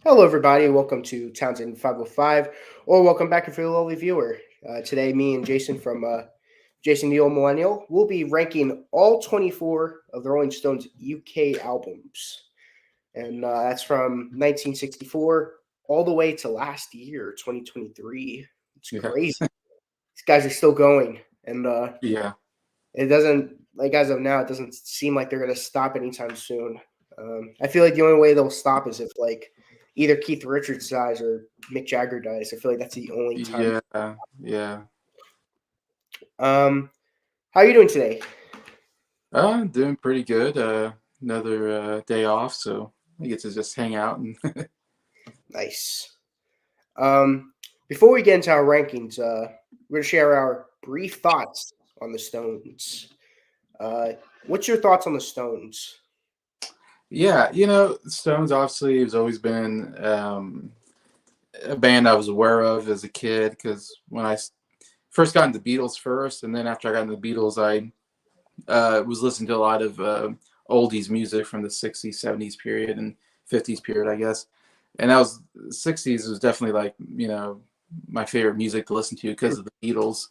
Hello, everybody. Welcome to Townsend 505, or welcome back if you're a lovely viewer. Today, me and Jason from Jason the Old Millennial will be ranking all 24 of the Rolling Stones' UK albums. And that's from 1964 all the way to last year, 2023. It's Yeah. crazy. These guys are still going. And Yeah. it doesn't, like as of now, it doesn't seem like they're going to stop anytime soon. I feel like the only way they'll stop is if like either Keith Richards dies or Mick Jagger dies. I feel like that's the only time. Yeah. Yeah. Um, how are you doing today? Doing pretty good. Another day off, so I get to just hang out and Nice. Um, Before we get into our rankings, we're gonna share our brief thoughts on the Stones. Uh, what's your thoughts on the Stones? yeah, Stones obviously has always been a band I was aware of as a kid because when first got into the Beatles first, and then after I got into the Beatles, I was listening to a lot of oldies music from the '60s, '70s period and '50s period, I guess. And that was '60s was definitely like my favorite music to listen to because of the Beatles.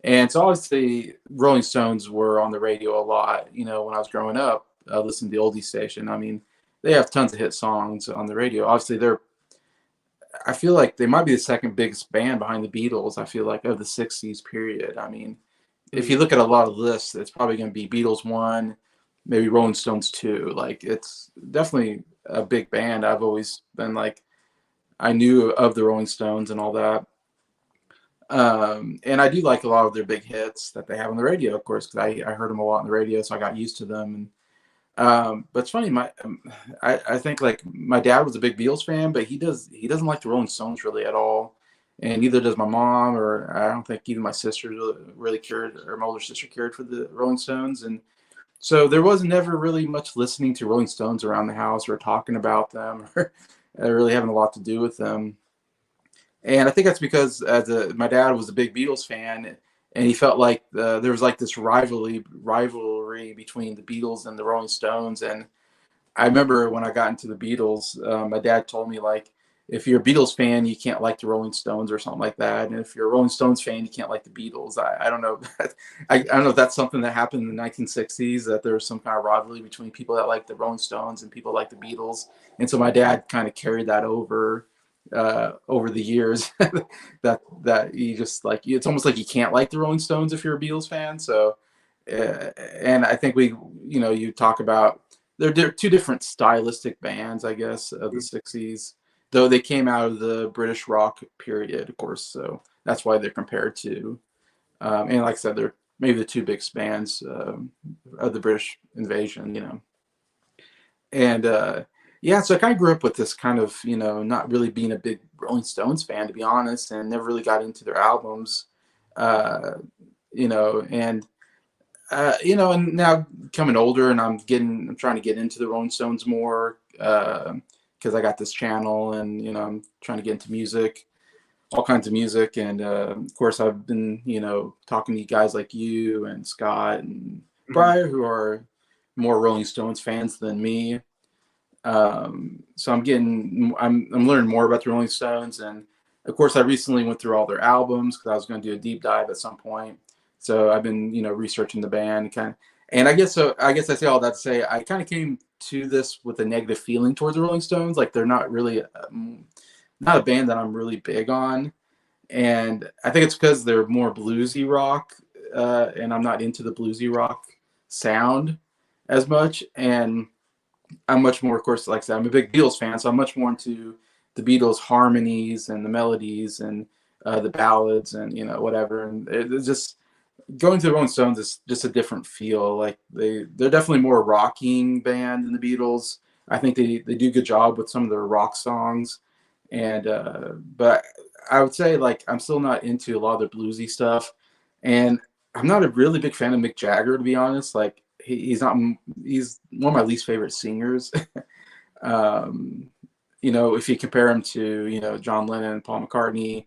And so obviously Rolling Stones were on the radio a lot, when I was growing up, listening to the oldie station. I mean, they have tons of hit songs on the radio. Obviously I feel like they might be the second biggest band behind the Beatles, I feel like, of the '60s period. I mean, if you Mm, look at a lot of lists, it's probably going to be Beatles one, maybe Rolling Stones two. Like it's definitely a big band. I've always been like, I knew of the Rolling Stones and all that. And I do like a lot of their big hits that they have on the radio, of course, because I heard them a lot on the radio, so I got used to them. But it's funny, I think like my dad was a big Beatles fan, but he doesn't like the Rolling Stones really at all, and neither does my mom, or I don't think even my sister really cared, or my older sister cared for the Rolling Stones, and so there was never really much listening to Rolling Stones around the house or talking about them or really having a lot to do with them. And I think that's because my dad was a big Beatles fan, and he felt like there was like this rivalry between the Beatles and the Rolling Stones. And I remember when I got into the Beatles, my dad told me like, if you're a Beatles fan, you can't like the Rolling Stones or something like that, and if you're a Rolling Stones fan, you can't like the Beatles. I don't know. I don't know if that's something that happened in the 1960s, that there was some kind of rivalry between people that like the Rolling Stones and people like the Beatles, and so my dad kind of carried that over the years. That you just like, it's almost like you can't like the Rolling Stones if you're a Beatles fan. So and I think you talk about they're two different stylistic bands, I guess, of the '60s, though they came out of the British rock period, of course, so that's why they're compared to. And like I said, they're maybe the two biggest bands of the British invasion, and yeah, so I kind of grew up with this kind of, not really being a big Rolling Stones fan, to be honest, and never really got into their albums. Uh, and and now becoming older, and I'm trying to get into the Rolling Stones more because I got this channel, and I'm trying to get into music, all kinds of music, and of course I've been talking to you guys like you and Scott and mhm. Briar, who are more Rolling Stones fans than me. So I'm learning more about the Rolling Stones, and of course I recently went through all their albums because I was going to do a deep dive at some point. So I've been researching the band kind of, and I guess so. I guess I say all that to say I kind of came to this with a negative feeling towards the Rolling Stones. Like they're not really not a band that I'm really big on, and I think it's because they're more bluesy rock, and I'm not into the bluesy rock sound as much, and I'm much more, of course, like I said, I'm a big Beatles fan, so I'm much more into the Beatles harmonies and the melodies and the ballads and whatever. And it's just going to the Rolling Stones is just a different feel. Like they're definitely more a rocking band than the Beatles. I think they do a good job with some of their rock songs, and but I would say like I'm still not into a lot of their bluesy stuff, and I'm not a really big fan of Mick Jagger, to be honest. Like he's not he's one of my least favorite singers. um, if you compare him to John Lennon, Paul McCartney,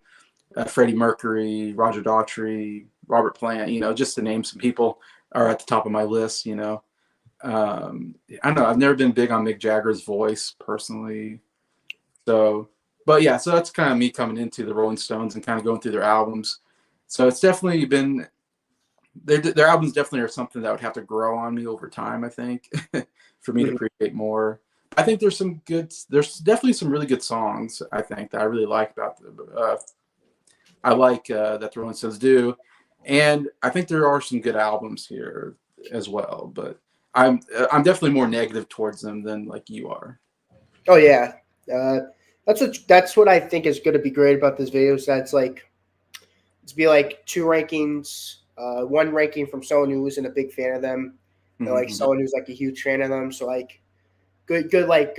Freddie Mercury, Roger Daughtry, Robert Plant, just to name some people are at the top of my list. I don't know. I've never been big on Mick Jagger's voice personally. So, but yeah, so that's kind of me coming into the Rolling Stones and kind of going through their albums. So it's definitely been their albums definitely are something that would have to grow on me over time, I think, for me to Mhm. appreciate more. I think there's definitely some really good songs, I think, that I really like about I like that the Rolling Stones do, and I think there are some good albums here as well. But I'm definitely more negative towards them than like you are. Oh yeah, uh, that's what I think is going to be great about this video. Is that's like to be like two rankings, one ranking from someone who isn't a big fan of them, and like Hmm. someone who's like a huge fan of them. So like good like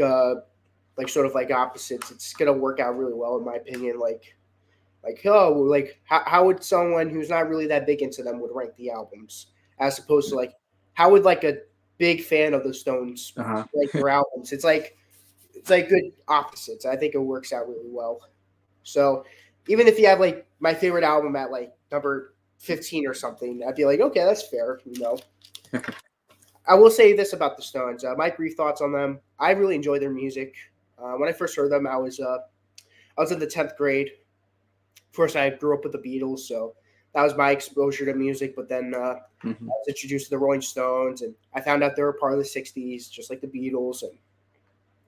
sort of like opposites. It's gonna work out really well in my opinion. Like oh like how would someone who's not really that big into them would rank the albums as opposed to like how would like a big fan of the Stones Uh-huh. rank their albums? It's like good opposites. I think it works out really well. So even if you have like my favorite album at like number 15 or something, I'd be like, okay, that's fair. I will say this about the Stones. My brief thoughts on them. I really enjoy their music. When I first heard them, I was in the 10th grade. Of course, I grew up with the Beatles, so that was my exposure to music. But then I Hmm. was introduced to the Rolling Stones, and I found out they were part of the '60s, just like the Beatles, and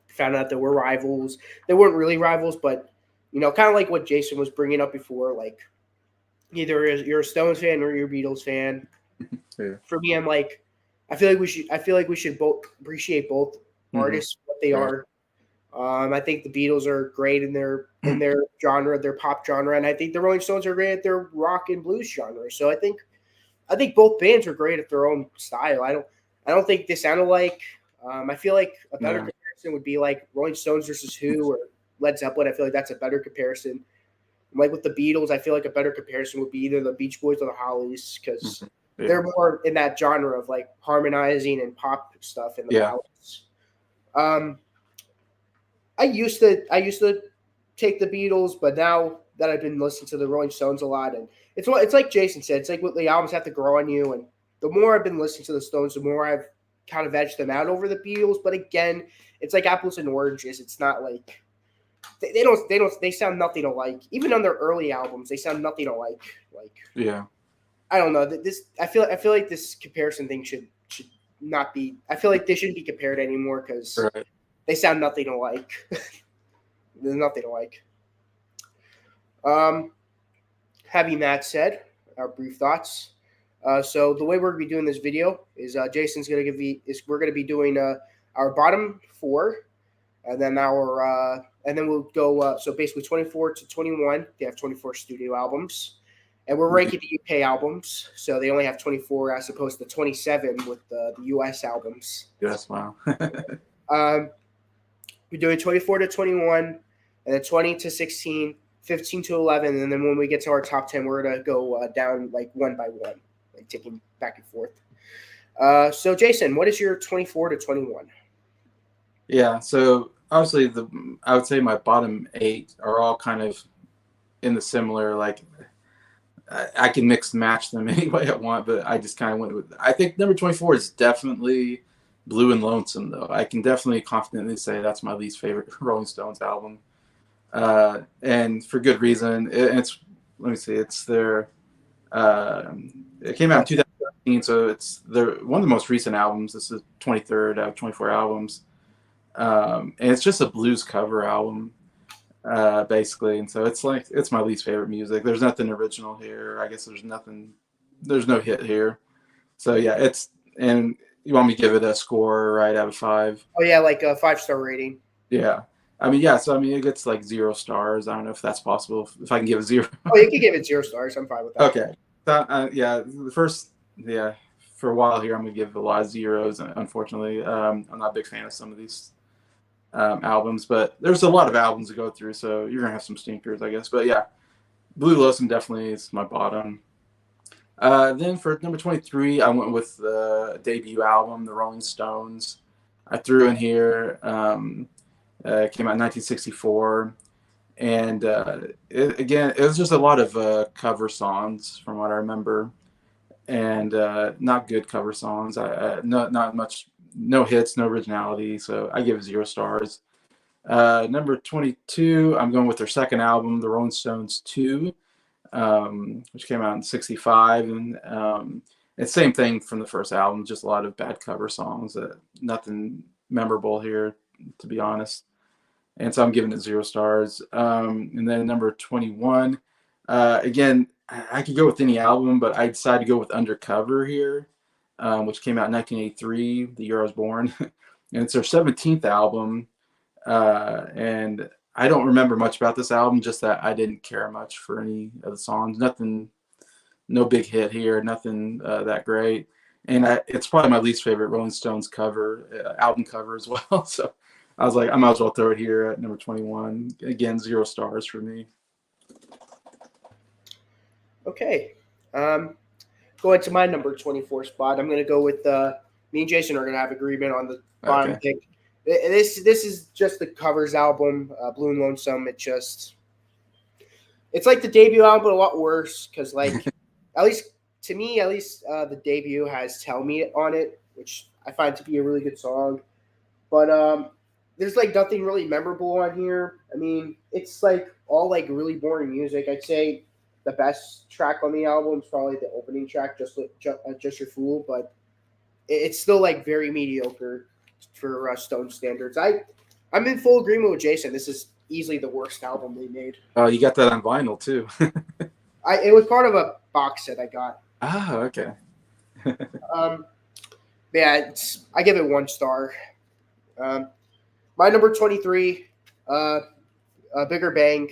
found out they were rivals. They weren't really rivals, but kind of like what Jason was bringing up before. Like either you're a Stones fan or you're a Beatles fan. Yeah. For me, I'm like, I feel like we should both appreciate both Hmm. artists what they Right. are. I think the Beatles are great in their genre, their pop genre, and I think the Rolling Stones are great at their rock and blues genre. So I think both bands are great at their own style. I don't think they sound alike. I feel like a better Yeah. comparison would be like Rolling Stones versus Who or Led Zeppelin. I feel like that's a better comparison. Like with the Beatles, I feel like a better comparison would be either the Beach Boys or the Hollies because Hmm. Yeah. they're more in that genre of like harmonizing and pop stuff in the Yeah. ballads. Um, I used to take the Beatles, but now that I've been listening to the Rolling Stones a lot, and it's like Jason said, it's like what the albums have to grow on you, and the more I've been listening to the Stones, the more I've kind of edged them out over the Beatles. But again, it's like apples and oranges. It's not like they sound nothing alike. Even on their early albums, they sound nothing alike. Like Yeah. I don't know. This I feel like this comparison thing should not be. I feel like they shouldn't be compared anymore because Right. they sound nothing alike. There's nothing alike. Um, Having that said, our brief thoughts. So the way we're gonna be doing this video is Jason's gonna we're gonna be doing our bottom four, and then we'll go so basically 24 to 21. They have 24 studio albums, and we're ranking the UK albums, so they only have 24 as opposed to 27 with the US albums. Yes. Wow. Um, we're doing 24 to 21, and then 20 to 16, 15 to 11, and then when we get to our top 10, we're gonna go down like one by one, like taking back and forth. So Jason, what is your 24 to 21? Yeah. So obviously, I would say my bottom eight are all kind of in the similar like I can mix and match them any way I want, but I just kind of went with. I think number 24 is definitely Blue and Lonesome, though. I can definitely confidently say that's my least favorite Rolling Stones album, and for good reason. It's let me see, it's their. Uh, it came out in 2013, so it's their one of the most recent albums. This is 23rd out of 24 albums, and it's just a blues cover album basically. And so it's like it's my least favorite music. There's nothing original here. I guess there's no hit here. So yeah, it's and you want me to give it a score right out of five? Oh yeah, like a 5-star rating. Yeah. I mean, yeah. So I mean, it gets like 0 stars. I don't know if that's possible. If I can give a zero. Oh, you can give it 0 stars. I'm fine with that. Okay. So, yeah, the first, yeah, for a while here, I'm gonna give a lot of zeros. Unfortunately, I'm not a big fan of some of these albums, but there's a lot of albums to go through, so you're gonna have some stinkers, I guess. But yeah, Blue Lonesome definitely is my bottom. Then for number 23, I went with the debut album, The Rolling Stones. I threw in here. It came out in 1964, and again, it was just a lot of cover songs, from what I remember, and not good cover songs. Not much, no hits, no originality. So I give it 0 stars. Number 22, I'm going with their second album, The Rolling Stones 2, which came out in '65. And it's same thing from the first album, just a lot of bad cover songs. Nothing memorable here, to be honest. And so I'm giving it 0 stars. And then number 21, again, I could go with any album, but I decided to go with Undercover here, which came out in 1983, the year I was born. And it's their 17th album. And I don't remember much about this album, just that I didn't care much for any of the songs. Nothing, no big hit here, nothing that great. And it's probably my least favorite Rolling Stones cover, album cover as well. So I was like, I might as well throw it here at number 21. Again, 0 stars for me. Okay. Going to my number 24 spot, I'm going to go with me and Jason are going to have agreement on the bottom pick. This is just the covers album, Blue and Lonesome. It's like the debut album, but a lot worse because, like, at least to me, the debut has "Tell Me" on it, which I find to be a really good song. But there's like nothing really memorable on here. I mean, it's like all like really boring music. I'd say the best track on the album is probably the opening track, Just Your Fool, but it's still like very mediocre for Stone standards. I'm in full agreement with Jason. This is easily the worst album they made. Oh, you got that on vinyl too. It was part of a box set I got. Ah, okay. Yeah, I give it 1 star. My number 23, Bigger Bang.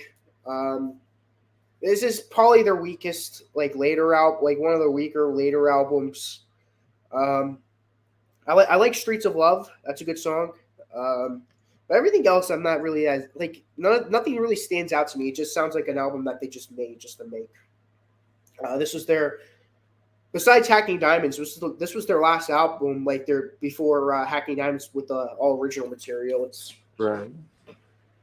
This is probably their weakest, like later out, like one of the weaker later albums. I like Streets of Love. That's a good song. But everything else, I'm not really as like nothing really stands out to me. It just sounds like an album that they just made just to make. This was their, besides Hacking Diamonds, this was their last album. Like their before Hacking Diamonds with the all original material. It's Right.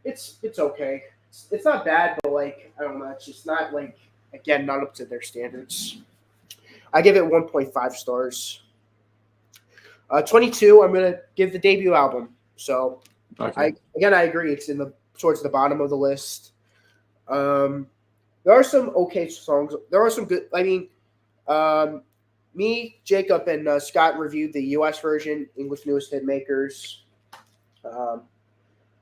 It's okay. It's not bad, but like I don't know. It's just not like again not up to their standards. I give it 1.5 stars. 22, I'm gonna give the debut album. So, Okay. I agree. It's towards the bottom of the list. There are some okay songs. There are some good. I mean, me, Jacob, and Scott reviewed the U.S. version, English Newest Hitmakers. I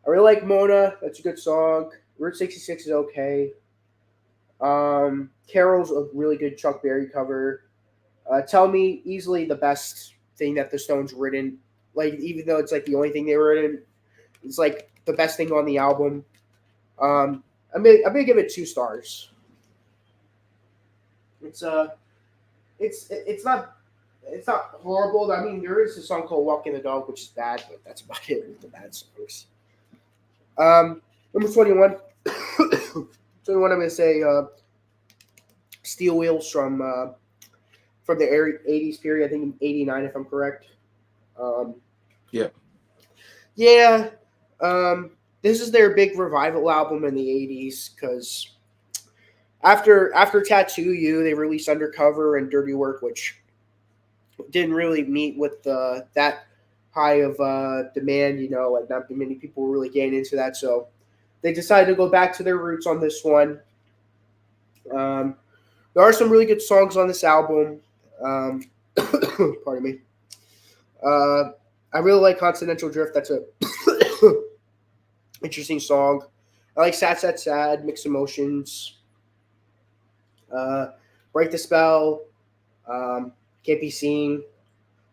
really like Mona. That's a good song. Route 66 is okay. Carol's a really good Chuck Berry cover. Tell Me, easily the best thing that the Stones written. Like, even though it's like the only thing they were in, it's like the best thing on the album. I'm gonna give it 2 stars. It's not horrible. I mean, there is a song called "Walking the Dog," which is bad, but that's about it with the bad songs. Number 21. 21, I'm gonna say Steel Wheels from the 80s period. I think 89, if I'm correct. Yeah. Yeah. This is their big revival album in the 80s because after Tattoo You, they released Undercover and Dirty Work, which didn't really meet with that high of demand. You know, like not many people were really getting into that, so they decided to go back to their roots on this one. There are some really good songs on this album. Pardon me. I really like Continental Drift. That's a interesting song. I like Sad, Sad, Sad, Mixed Emotions. Break the Spell. Can't Be Seen.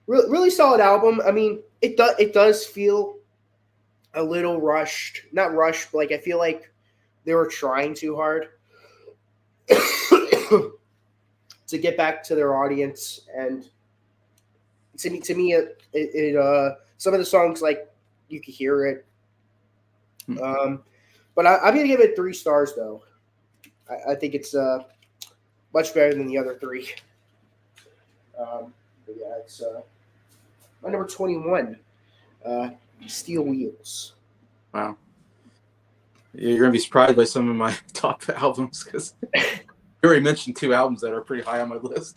Really solid album. I mean, it does feel a little rushed. Not rushed, but like I feel like they were trying too hard to get back to their audience. And to me, it some of the songs, like, you could hear it. But I'm gonna give it 3 stars though. I think it's much better than the other 3. But yeah, it's my number 21. Steel Wheels. Wow. You're gonna be surprised by some of my top albums because you already mentioned 2 albums that are pretty high on my list.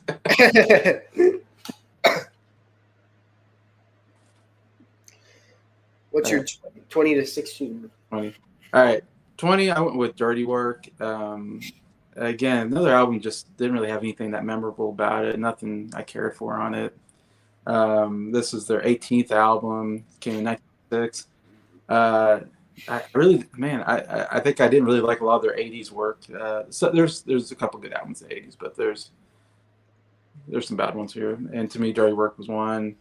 What's your 20 to 16? 20. All right. 20, I went with Dirty Work. Again, another album just didn't really have anything that memorable about it. Nothing I cared for on it. This is their 18th album. Came in 1996. I really, man, I think I didn't really like a lot of their 80s work. So there's a couple good albums in the 80s, but there's some bad ones here. And to me, Dirty Work was one.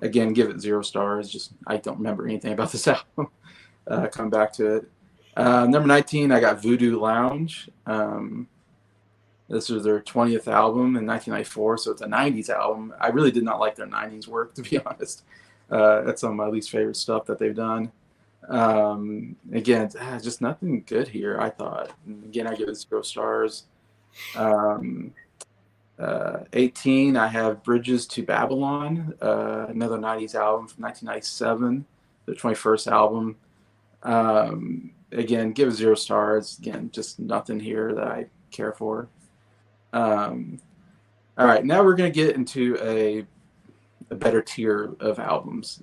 Again, give it 0 stars. Just I don't remember anything about this album. Coming back to it. Number 19, I got Voodoo Lounge. This was their 20th album in 1994, so it's a 90s album. I really did not like their 90s work, to be honest. That's some of my least favorite stuff that they've done. Again, just nothing good here, I thought. And again, I give it 0 stars. 18, I have Bridges to Babylon, another 90s album from 1997, their 21st album. Again, give it 0 stars. Again, just nothing here that I care for. All right, now we're going to get into a better tier of albums.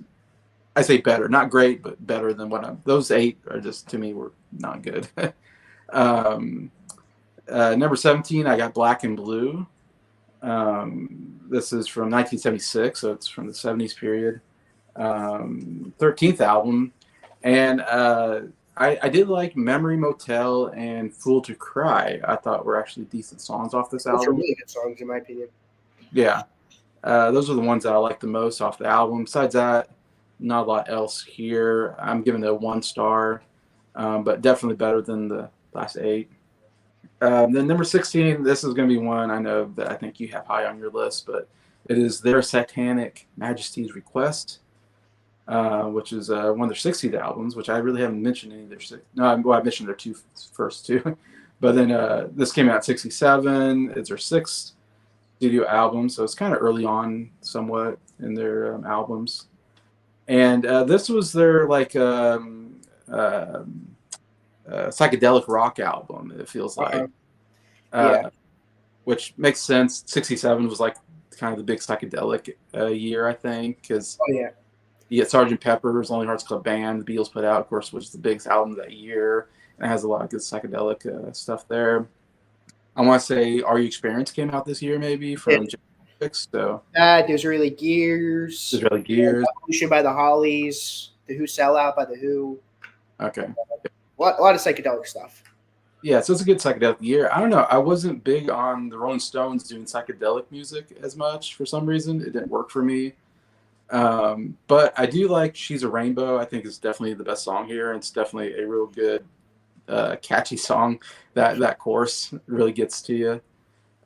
I say better, not great, but better than those 8 are just, to me, were not good. Number 17, I got Black and Blue. This is from 1976, so it's from the 70s period. 13th album. And I did like Memory Motel and Fool to Cry. I thought were actually decent songs off this album. Those are really good songs, in my opinion. Yeah. Those are the ones that I like the most off the album. Besides that, not a lot else here. I'm giving it a 1 star, but definitely better than the last 8. Then number 16, this is going to be one I know that I think you have high on your list, but it is Their Satanic Majesty's Request, which is one of their 60th albums, which I really haven't mentioned any of their six. No, I mentioned their first two. But then this came out in 67. It's their 6th studio album, so it's kind of early on somewhat in their albums. And this was their psychedelic rock album, it feels like. Yeah. Which makes sense. 67 was like kind of the big psychedelic year, I think, because yeah. You get Sgt. Pepper's Lonely Hearts Club Band, the Beatles put out, of course, which is the biggest album that year. And it has a lot of good psychedelic stuff there. I want to say Are You Experienced came out this year, maybe, from Genesis. So Disraeli Gears. Disraeli Gears. Evolution by the Hollies. The Who Sellout by the Who. Okay. A lot of psychedelic stuff. Yeah, so it's a good psychedelic year. I don't know. I wasn't big on the Rolling Stones doing psychedelic music as much for some reason. It didn't work for me. But I do like She's a Rainbow. I think it's definitely the best song here. It's definitely a real good, catchy song. That chorus really gets to you.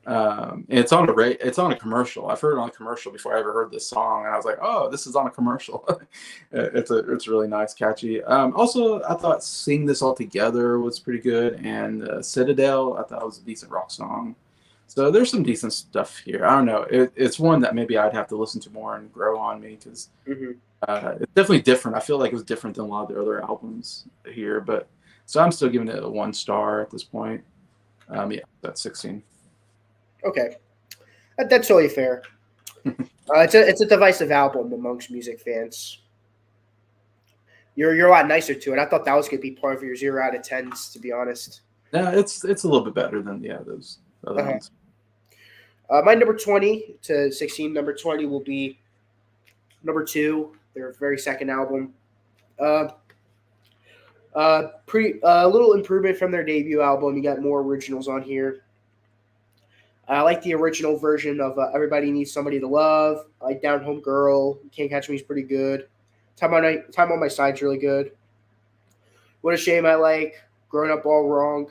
And it's on a commercial. I've heard it on a commercial before I ever heard this song, and I was like, "Oh, this is on a commercial." It's really nice, catchy. Also, I thought "Sing This All Together" was pretty good, and "Citadel" I thought was a decent rock song. So there's some decent stuff here. I don't know. It's one that maybe I'd have to listen to more and grow on me because it's definitely different. I feel like it was different than a lot of the other albums here, but so I'm still giving it a 1 star at this point. Yeah, that's 16. Okay, that's totally fair. It's a divisive album amongst music fans. You're a lot nicer to it. I thought that was going to be part of your 0 out of 10s, to be honest. No, it's a little bit better than those other ones. My number 20 to 16. Number 20 will be number 2, their very second album. A little improvement from their debut album. You got more originals on here. I like the original version of Everybody Needs Somebody to Love. I like Down Home Girl. Can't Catch Me is pretty good. Time on My Side's really good. What a Shame I like. Growing Up All Wrong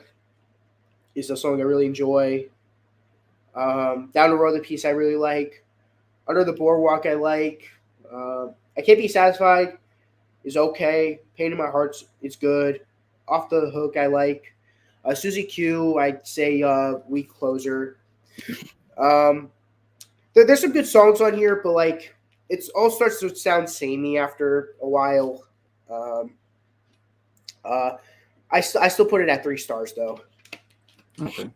is a song I really enjoy. Down the Road, the piece I really like. Under the Boardwalk I like. I Can't Be Satisfied is okay. Pain in My Heart is good. Off the Hook I like. Susie Q, I'd say Weak Closer. There's some good songs on here, but like it all starts to sound samey after a while. I still put it at 3 stars though. Okay.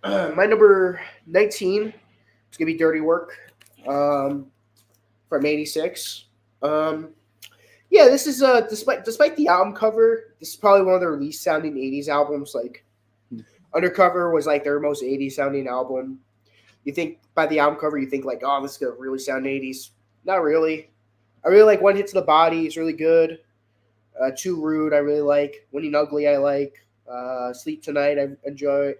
My number 19 is gonna be Dirty Work, from '86. Um, yeah, this is despite the album cover, this is probably one of their least sounding '80s albums. Like Undercover was like their most '80s sounding album. You think by the album cover, you think like, oh, this is gonna really sound '80s. Not really. I really like One Hit to the Body. It's really good. Too Rude. I really like. Winning Ugly. I like. Sleep Tonight. I enjoy.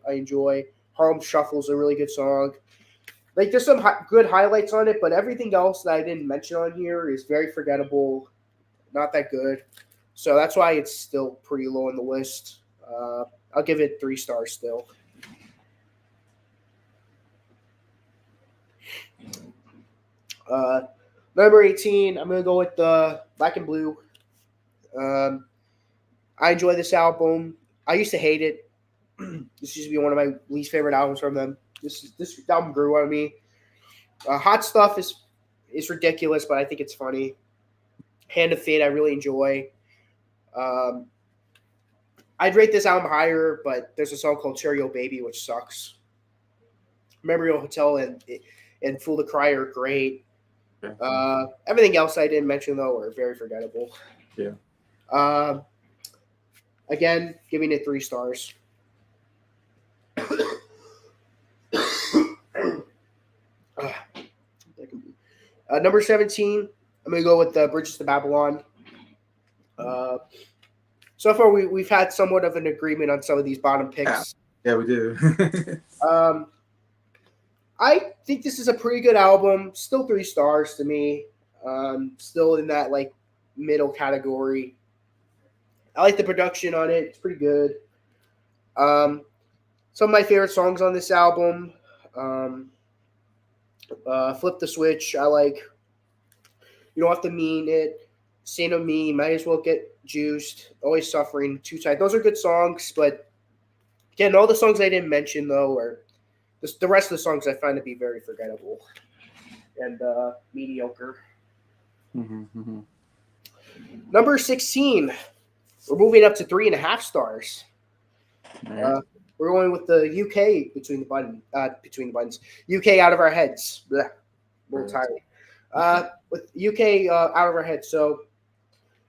Harlem Shuffle is a really good song. Like there's some good highlights on it, but everything else that I didn't mention on here is very forgettable. Not that good. So that's why it's still pretty low on the list. I'll give it 3 stars still. Number 18, I'm going to go with Black and Blue. I enjoy this album. I used to hate it. This used to be one of my least favorite albums from them. This album grew on me. Hot Stuff is ridiculous, but I think it's funny. Hand of Fate I really enjoy. I'd rate this album higher, but there's a song called Cherry O Baby, which sucks. Memorial Hotel and Fool to Cry are great. Everything else I didn't mention, though, are very forgettable. Yeah. Again, giving it 3 stars. Number 17, I'm going to go with Bridges to Babylon. So far, we've had somewhat of an agreement on some of these bottom picks. Yeah, we do. I think this is a pretty good album. Still 3 stars to me. Still in that like middle category. I like the production on it. It's pretty good. Some of my favorite songs on this album. Flip the Switch. I like. You Don't Have to Mean It. Saint of Me. Might As Well Get Juiced. Always Suffering. Too Tight. Those are good songs, but again, all the songs I didn't mention though are the rest of the songs I find to be very forgettable and mediocre. Mm-hmm. Number 16. We're moving up to 3.5 stars. Right. We're going with the UK between the buttons. UK Out of Our Heads. Blech. Little tired. With UK Out of Our Heads. So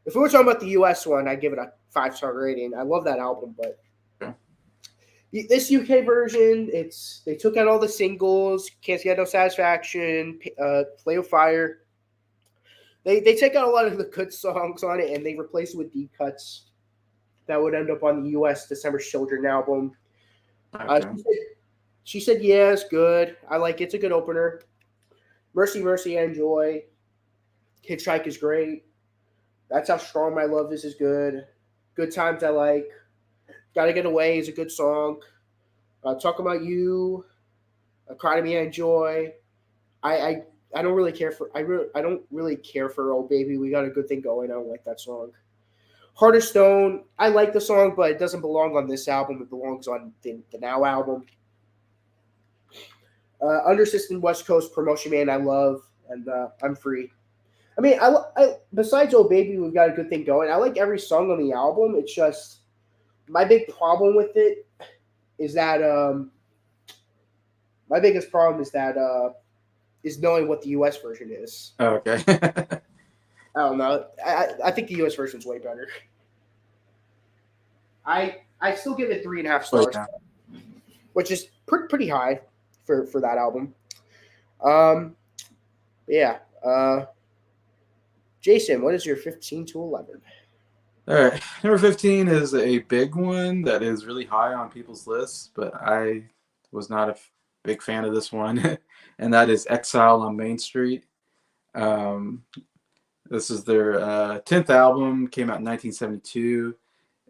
if we were talking about the US one, I'd give it a 5-star rating. I love that album, but this UK version, they took out all the singles. Can't Get No Satisfaction, Play with Fire. They take out a lot of the good songs on it, and they replace it with deep cuts that would end up on the U.S. December's Children album. Okay. She said, yeah, it's good. I like it. It's a good opener. Mercy, Mercy, I enjoy. Hitchhike is great. That's How Strong My Love is good. Good Times I like. Gotta Get Away is a good song. Talk About You. Cry to Me I enjoy. I don't really care for I don't really care for Oh Baby, We Got a Good Thing Going. I don't like that song. Heart of Stone, I like the song, but it doesn't belong on this album. It belongs on the Now album. Under System West Coast, Promotion Man, I love, and I'm Free. I mean, I besides Oh Baby, We've Got a Good Thing Going, I like every song on the album. It's just my big problem with it is that my biggest problem is knowing what the US version is. Oh, okay. I don't know. I think the US version is way better. I still give it 3.5 stars, which is pretty high for that album. Yeah. Jason, what is your 15 to 11? All right. Number 15 is a big one that is really high on people's lists, but I was not a big fan of this one, and that is Exile on Main Street. This is their 10th album, came out in 1972.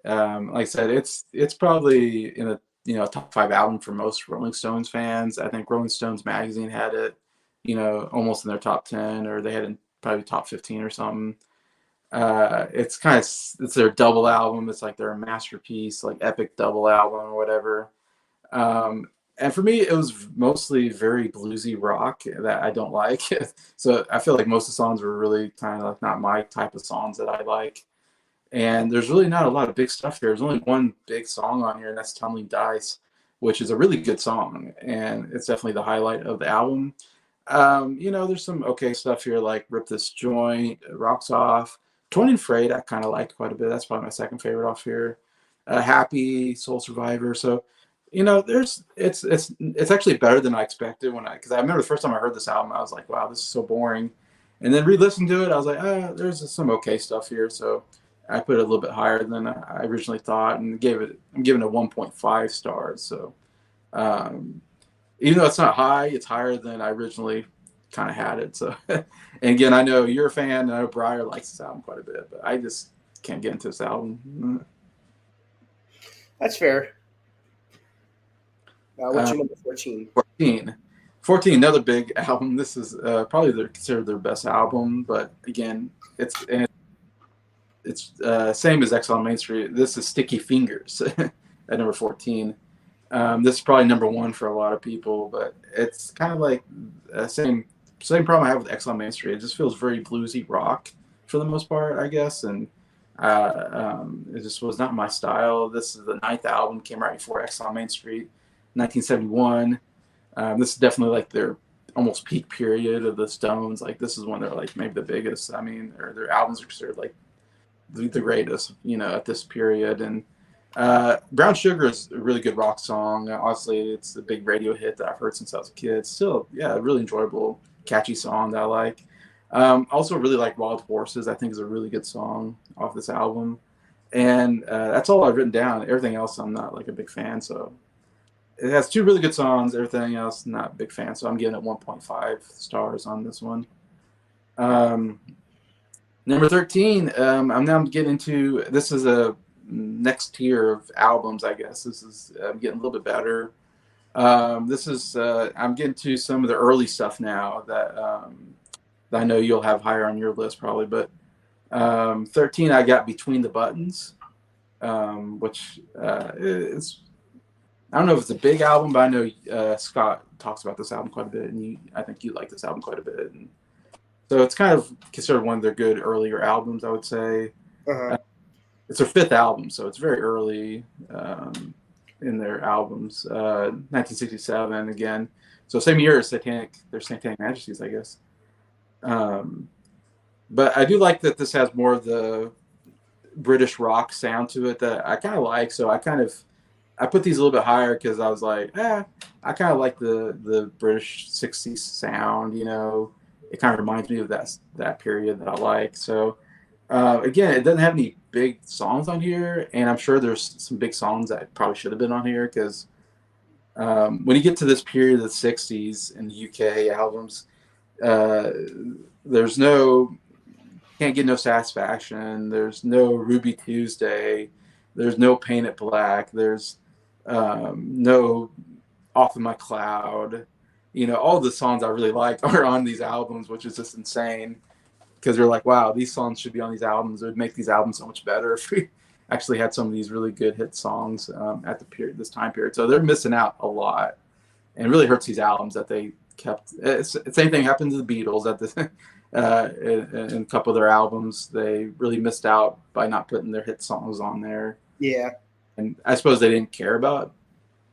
Like I said, it's probably in a top 5 album for most Rolling Stones fans. I think Rolling Stones magazine had it, almost in their top 10, or they had it probably top 15 or something. It's their double album. It's like their masterpiece, like epic double album or whatever. And for me, it was mostly very bluesy rock that I don't like. So I feel like most of the songs were really kind of like not my type of songs that I like. And there's really not a lot of big stuff here. There's only one big song on here, and that's Tumbling Dice, which is a really good song. And it's definitely the highlight of the album. There's some okay stuff here like Rip This Joint, Rocks Off. Torn and Frayed, I kind of liked quite a bit. That's probably my second favorite off here. Happy, Soul Survivor. So, there's it's actually better than I expected because I remember the first time I heard this album, I was like, wow, this is so boring. And then re-listened to it, I was like, there's some okay stuff here. So I put it a little bit higher than I originally thought and I'm giving it 1.5 stars. So um, even though it's not high, it's higher than I originally kind of had it. So, and again, I know you're a fan, and I know Briar likes this album quite a bit, but I just can't get into this album. That's fair. What's your number 14? 14, another big album. This is probably considered their best album, but again, it's same as X on Main Street. This is Sticky Fingers at number 14. This is probably number one for a lot of people, but it's kind of like same problem I have with X on Main Street. It just feels very bluesy rock for the most part, I guess, and it just was not my style. This is the ninth album, came right before X on Main Street, 1971. This is definitely like their almost peak period of the Stones. Like this is when they're like maybe the biggest. I mean, or their albums are considered like the greatest, at this period. And Brown Sugar is a really good rock song. Obviously, it's a big radio hit that I've heard since I was a kid. Still, yeah, a really enjoyable, catchy song that I like. Also, really like Wild Horses. I think is a really good song off this album. And that's all I've written down. Everything else, I'm not like a big fan. So it has two really good songs. Everything else, not a big fan. So I'm giving it 1.5 stars on this one. Number 13, I'm now getting into, this is a next tier of albums, I guess. This is getting a little bit better. This is, I'm getting to some of the early stuff now that I know you'll have higher on your list probably, but 13, I got Between the Buttons, which is, I don't know if it's a big album, but I know Scott talks about this album quite a bit, and I think you like this album quite a bit. And so it's kind of considered one of their good earlier albums, I would say. Uh-huh. It's their fifth album, so it's very early in their albums. 1967 again, so same year as their Satanic Majesties, I guess. But I do like that this has more of the British rock sound to it that I kind of like. So I put these a little bit higher because I was like, I kind of like the British 60s sound, It kind of reminds me of that period that I like. So again, it doesn't have any big songs on here, and I'm sure there's some big songs that probably should have been on here because when you get to this period of the 60s in the UK albums, there's Can't Get No Satisfaction, there's no Ruby Tuesday, there's no Paint It Black, there's no Off of My Cloud. All the songs I really like are on these albums, which is just insane because you're like, wow, these songs should be on these albums. It would make these albums so much better if we actually had some of these really good hit songs at this time period. So they're missing out a lot, and it really hurts these albums that they kept. Same thing happened to the Beatles in a couple of their albums. They really missed out by not putting their hit songs on there. Yeah. And I suppose they didn't care about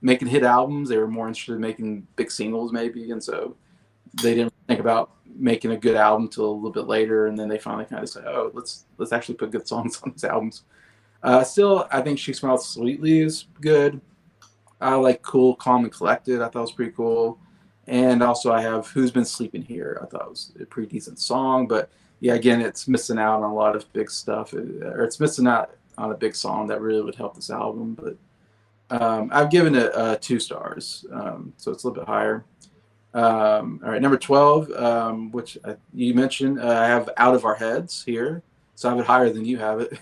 making hit albums. They were more interested in making big singles maybe. And so they didn't think about making a good album till a little bit later. And then they finally kind of said, oh, let's actually put good songs on these albums. Still, I think She Smiles Sweetly is good. I like Cool, Calm, and Collected. I thought it was pretty cool. And also I have Who's Been Sleeping Here. I thought it was a pretty decent song. But yeah, again, it's missing out on a lot of big stuff. Or it's missing out on a big song that really would help this album. But I've given it 2 stars. So it's a little bit higher. All right, number 12, which you mentioned, I have Out of Our Heads here. So I have it higher than you have it,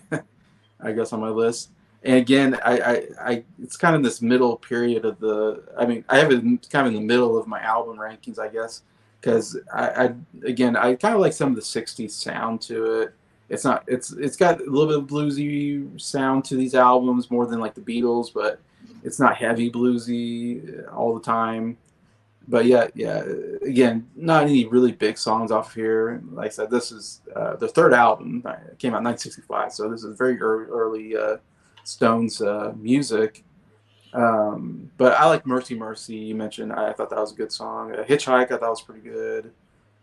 I guess, on my list. And again, I it's kind of this middle period of I have it kind of in the middle of my album rankings, I guess, because I kind of like some of the 60s sound to it. It's got a little bit of bluesy sound to these albums, more than like the Beatles, but it's not heavy bluesy all the time. But yeah, again, not any really big songs off of here. Like I said, this is the third album. It came out in 1965, so this is very early Stones music. But I like Mercy Mercy. You mentioned. I thought that was a good song. Hitchhike, I thought was pretty good.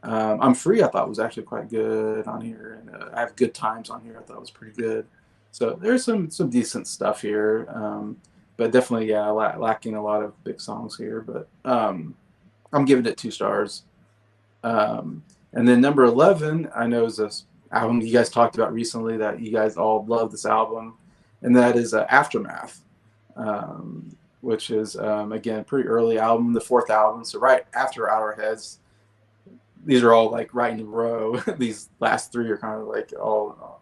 I'm Free, I thought was actually quite good on here, and I have Good Times on here. I thought was pretty good. So there's some decent stuff here, but definitely yeah, lacking a lot of big songs here. But I'm giving it 2 stars. And then number 11, I know is this album you guys talked about recently that you guys all love this album, and that is Aftermath, which is again pretty early album, the 4th album, so right after Outer Heads. These are all like right in a row. These last 3 are kind of like all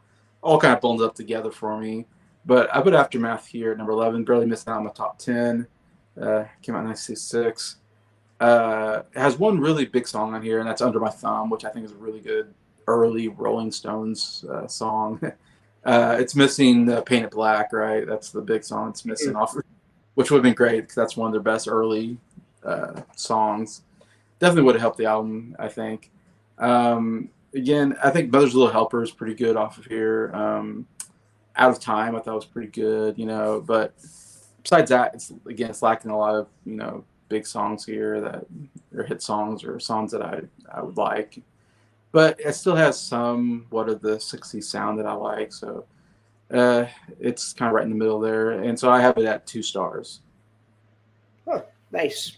kind of bundled up together for me. But I put Aftermath here at number 11, barely missing out on my top 10. Came out in 1966. It has one really big song on here, and that's Under My Thumb, which I think is a really good early Rolling Stones song. It's missing Paint It Black, right? That's the big song it's missing off, which would have been great because that's one of their best early songs. Definitely would have helped the album, I think. Again, I think Brothers Little Helper is pretty good off of here. Out of Time, I thought was pretty good, but besides that, it's lacking a lot of, big songs here that are hit songs or songs that I would like. But it still has somewhat of the 60s sound that I like. So it's kind of right in the middle there. And so I have it at 2 stars. Huh, nice.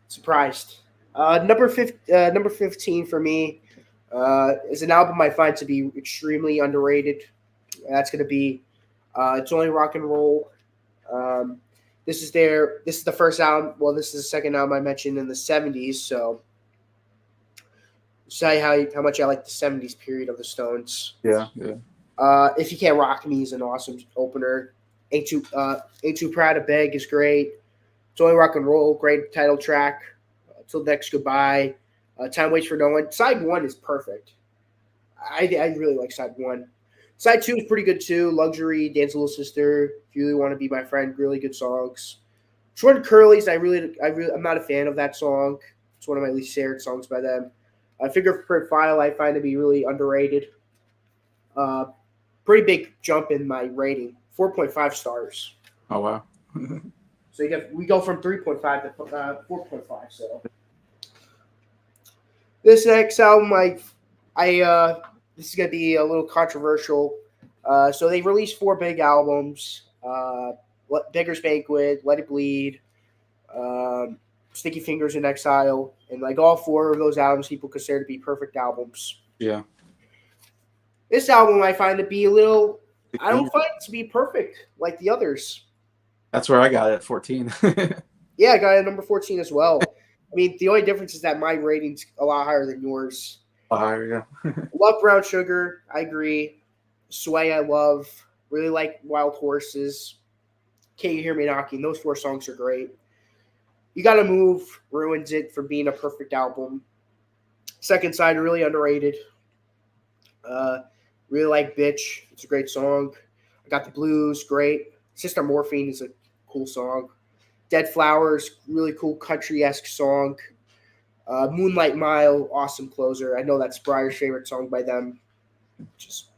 Surprised. Number 15 for me is an album I find to be extremely underrated. That's going to be It's Only Rock and Roll. This is the first album. Well, this is the second album I mentioned in the 70s. So, say how much I like the 70s period of the Stones. Yeah. If You Can't Rock Me is an awesome opener. Ain't Too Proud to Beg is great. It's Only Rock and Roll, great title track. Till Next Goodbye. Time Waits for No One. Side 1 is perfect. I really like side 1. Side 2 is pretty good too. Luxury, Dance a Little Sister, If You Really Want to Be My Friend, really good songs. Short and Curly's, I'm not a fan of that song. It's one of my least shared songs by them. Fingerprint File, I find to be really underrated. Pretty big jump in my rating, 4.5 stars. Oh wow. So we go from 3.5 to 4.5. So this next album, this is gonna be a little controversial. So they released 4 big albums: Beggar's Banquet, Let It Bleed, Sticky Fingers in Exile, and like all 4 of those albums, people consider to be perfect albums. Yeah. This album I find to be a little. I don't find it to be perfect like the others. That's where I got it at 14. Yeah, I got it at number 14 as well. I mean, the only difference is that my rating's a lot higher than yours. Yeah. Love Brown Sugar, I agree. Sway, I love. Really like Wild Horses. Can't You Hear Me Knocking? Those 4 songs are great. You Gotta Move ruins it for being a perfect album. Second Side, really underrated. Really like Bitch. It's a great song. I Got the Blues, great. Sister Morphine is a cool song. Dead Flowers, really cool country-esque song. Moonlight Mile, awesome closer. I know that's Briar's favorite song by them. Just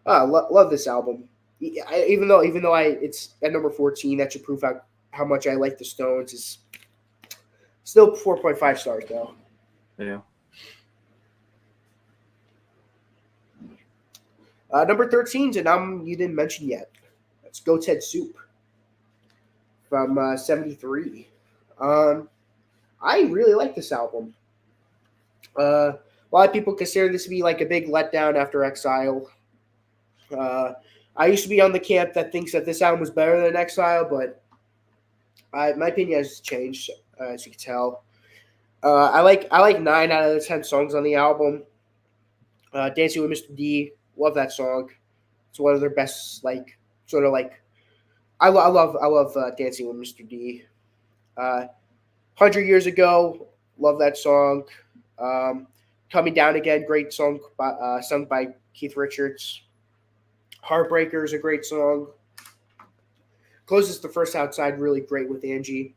love this album. Even though it's at number 14, that should prove how much I like the Stones. Is still 4.5 stars though. Yeah. Number 13 is an album you didn't mention yet. That's Goat's Head Soup from 73. I really like this album. A lot of people consider this to be like a big letdown after Exile. I used to be on the camp that thinks that this album was better than Exile, but my opinion has changed, as you can tell. I like 9 out of the 10 songs on the album. Dancing with Mr. D, love that song. It's one of their best, I love Dancing with Mr. D. 100 Years Ago, love that song. Coming Down Again, great song sung by Keith Richards. Heartbreaker is a great song. Closes the first outside really great with Angie.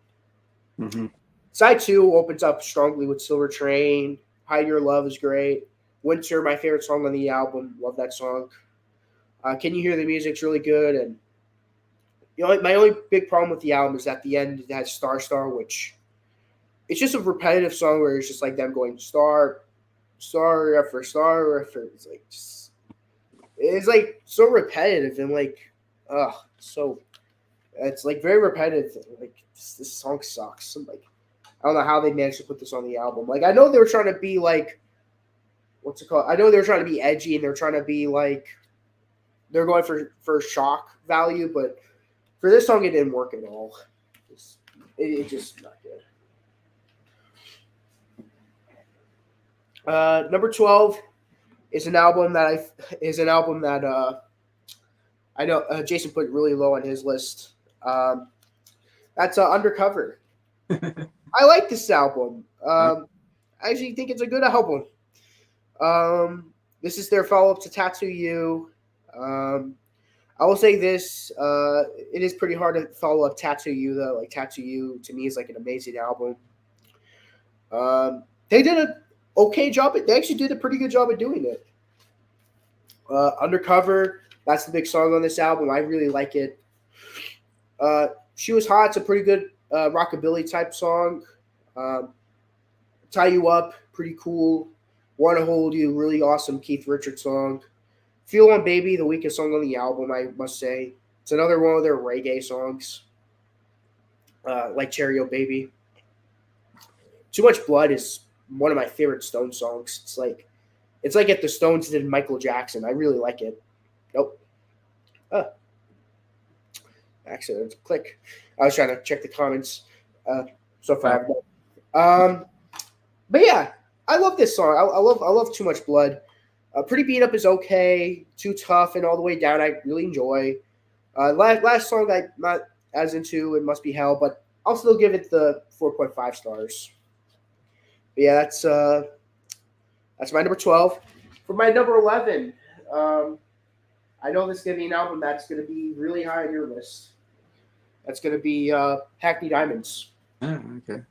Mm-hmm. Side 2 opens up strongly with Silver Train. Hide Your Love is great. Winter, my favorite song on the album. Love that song. Can You Hear the Music's really good. And my only big problem with the album is at the end it has Star Star, which it's just a repetitive song where it's just like them going star, star after star after. It's like so repetitive and like, so it's like very repetitive. Like this song sucks. I'm like, I don't know how they managed to put this on the album. Like I know they were trying to be like, what's it called? I know they were trying to be edgy and they're trying to be like, they're going for shock value, but for this song it didn't work at all. It just not good. Number 12 is an album that I know Jason put really low on his list. That's Undercover. I like this album. I actually think it's a good album. This is their follow up to Tattoo You. I will say this: it is pretty hard to follow up Tattoo You though. Like Tattoo You to me is like an amazing album. They did an okay job. They actually did a pretty good job at doing it. Undercover, that's the big song on this album. I really like it. She Was Hot. It's a pretty good rockabilly type song. Tie You Up, pretty cool. Wanna Hold You, really awesome Keith Richards song. Feel On Baby, the weakest song on the album, I must say. It's another one of their reggae songs, like Cherry O Baby. Too Much Blood is one of my favorite Stone songs. It's like if the Stones did Michael Jackson. I really like it. Nope. Accident. Click. I was trying to check the comments. So far, but yeah, I love this song. I love Too Much Blood. Pretty Beat Up is okay. Too Tough and All the Way Down I really enjoy. Last song I'm not as into. It Must Be Hell, but I'll still give it the 4.5 stars. But yeah, that's my number 12. For my number 11, I know this is going to be an album that's going to be really high on your list. That's going to be Hackney Diamonds. Oh, okay.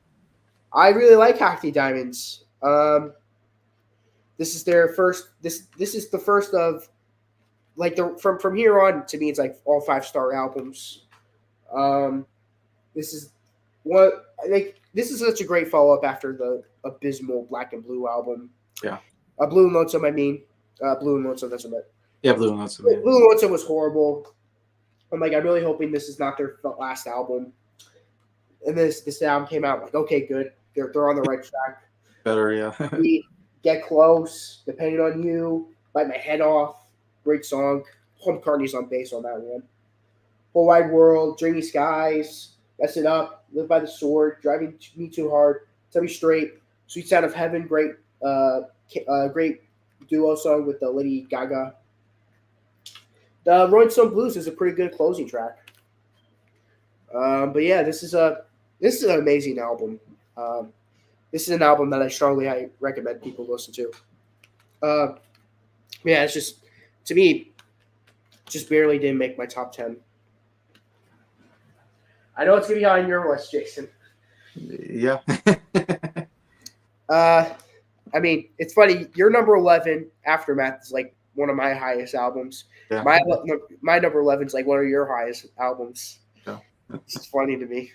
I really like Hackney Diamonds. This is their first. This is the first of like from here on. To me, it's like all 5-star albums. This is what like. This is such a great follow up after the abysmal Black and Blue album. Yeah. Blue and Lonesome. I mean, Blue and Lonesome. That's what I meant. Yeah, Blue and Lonesome. Yeah. Blue and Lonesome was horrible. I'm really hoping this is not their last album. And this album came out like, okay, good. They're on the right track. Better, yeah. Get Close, Depending on You, Bite My Head Off, great song. Paul McCartney's on bass on that one. Whole Wide World, Dreamy Skies, Mess It Up, Live by the Sword, Driving Me Too Hard, Tell Me Straight, Sweet Sound of Heaven, great duo song with the Lady Gaga. The Rolling Stone Blues is a pretty good closing track. But yeah, this is an amazing album. This is an album that I recommend people listen to. Yeah, it's just to me, just barely didn't make my top 10. I know it's gonna be high on your list, Jason. Yeah. I mean, it's funny. Your number 11, Aftermath, is like one of my highest albums. Yeah. My number 11 is like one of your highest albums. Yeah. It's funny to me.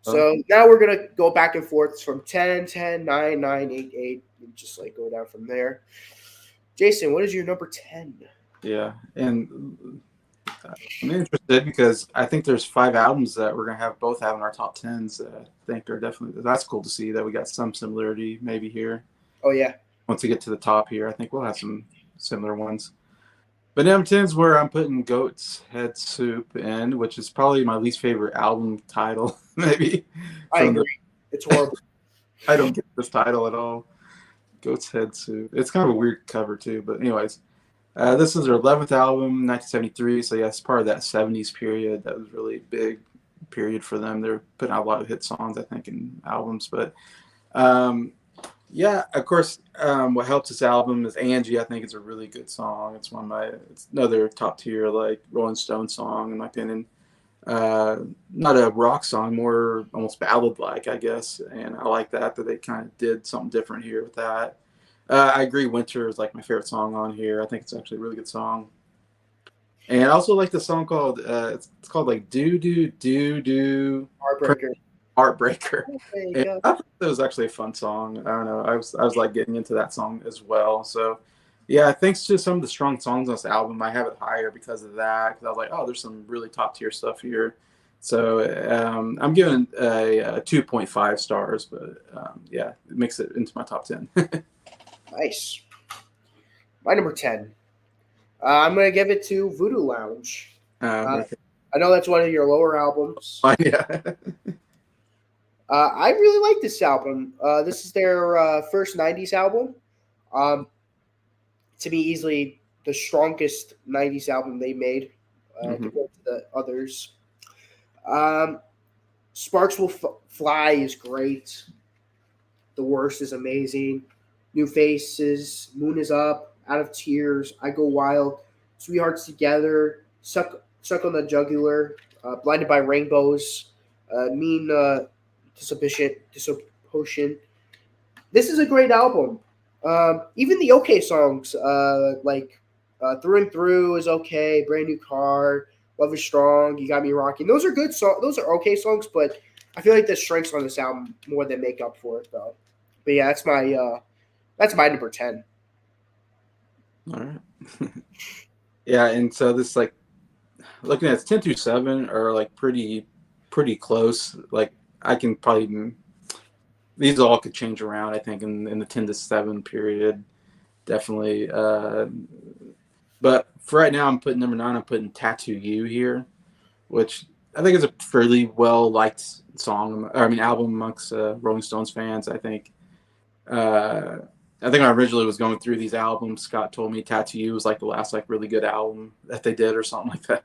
So now we're going to go back and forth from 10, 10, 9, 9, 8, 8, and just like go down from there. Jason, what is your number 10? Yeah, and I'm interested because I think there's 5 albums that we're going to both have in our top 10s that I think are definitely, that's cool to see that we got some similarity maybe here. Oh, yeah. Once we get to the top here, I think we'll have some similar ones. But number 10 is where I'm putting Goat's Head Soup in, which is probably my least favorite album title, maybe. I agree. It's horrible. I don't get this title at all. Goat's Head Soup. It's kind of a weird cover, too. But anyways, this is their 11th album, 1973. So, yeah, it's part of that 70s period. That was really big period for them. They're putting out a lot of hit songs, I think, in albums. But, yeah, of course, what helps this album is Angie. I think it's a really good song. It's it's another top tier like Rolling Stone song in my opinion. Not a rock song, more almost ballad like, I guess. And I like that they kind of did something different here with that. I agree. Winter is like my favorite song on here. I think it's actually a really good song. And I also like the song called it's called like Do Do Do Do Heartbreaker. Heartbreaker. Oh, there you And go. I thought that was actually a fun song. I don't know. I was like getting into that song as well. So yeah, thanks to some of the strong songs on this album, I have it higher because of that. Because I was like, oh, there's some really top tier stuff here. So I'm giving a 2.5 stars, but yeah, it makes it into my top 10. Nice. My number 10. I'm going to give it to Voodoo Lounge. Uh, Okay. I know that's one of your lower albums. Yeah. I really like this album. This is their first 90s album. Um, to me, easily the strongest 90s album they made Hmm. compared to the others. Um, Sparks Will Fly is great. The Worst is amazing. New Faces, Moon is Up, Out of Tears, I Go Wild, Sweethearts Together, Suck on the Jugular, Blinded by Rainbows, Mean Disappotion. This is a great album. Even the okay songs, like Through and Through is okay, Brand New Car, Love is Strong, You Got Me Rocking. Those are good songs. Those are okay songs, but I feel like the strengths on this album more than make up for it, though. But yeah, that's my number 10. All right. Yeah, and so this like looking at 10 through 7 are like pretty close. Like I can probably these all could change around. I think in the 10 to 7 period, definitely. But for right now, I'm putting number 9. I'm putting "Tattoo You" here, which I think is a fairly well liked song. Or, I mean, album amongst Rolling Stones fans. Uh, I think when I originally was going through these albums, Scott told me "Tattoo You" was like the last like really good album that they did or something like that,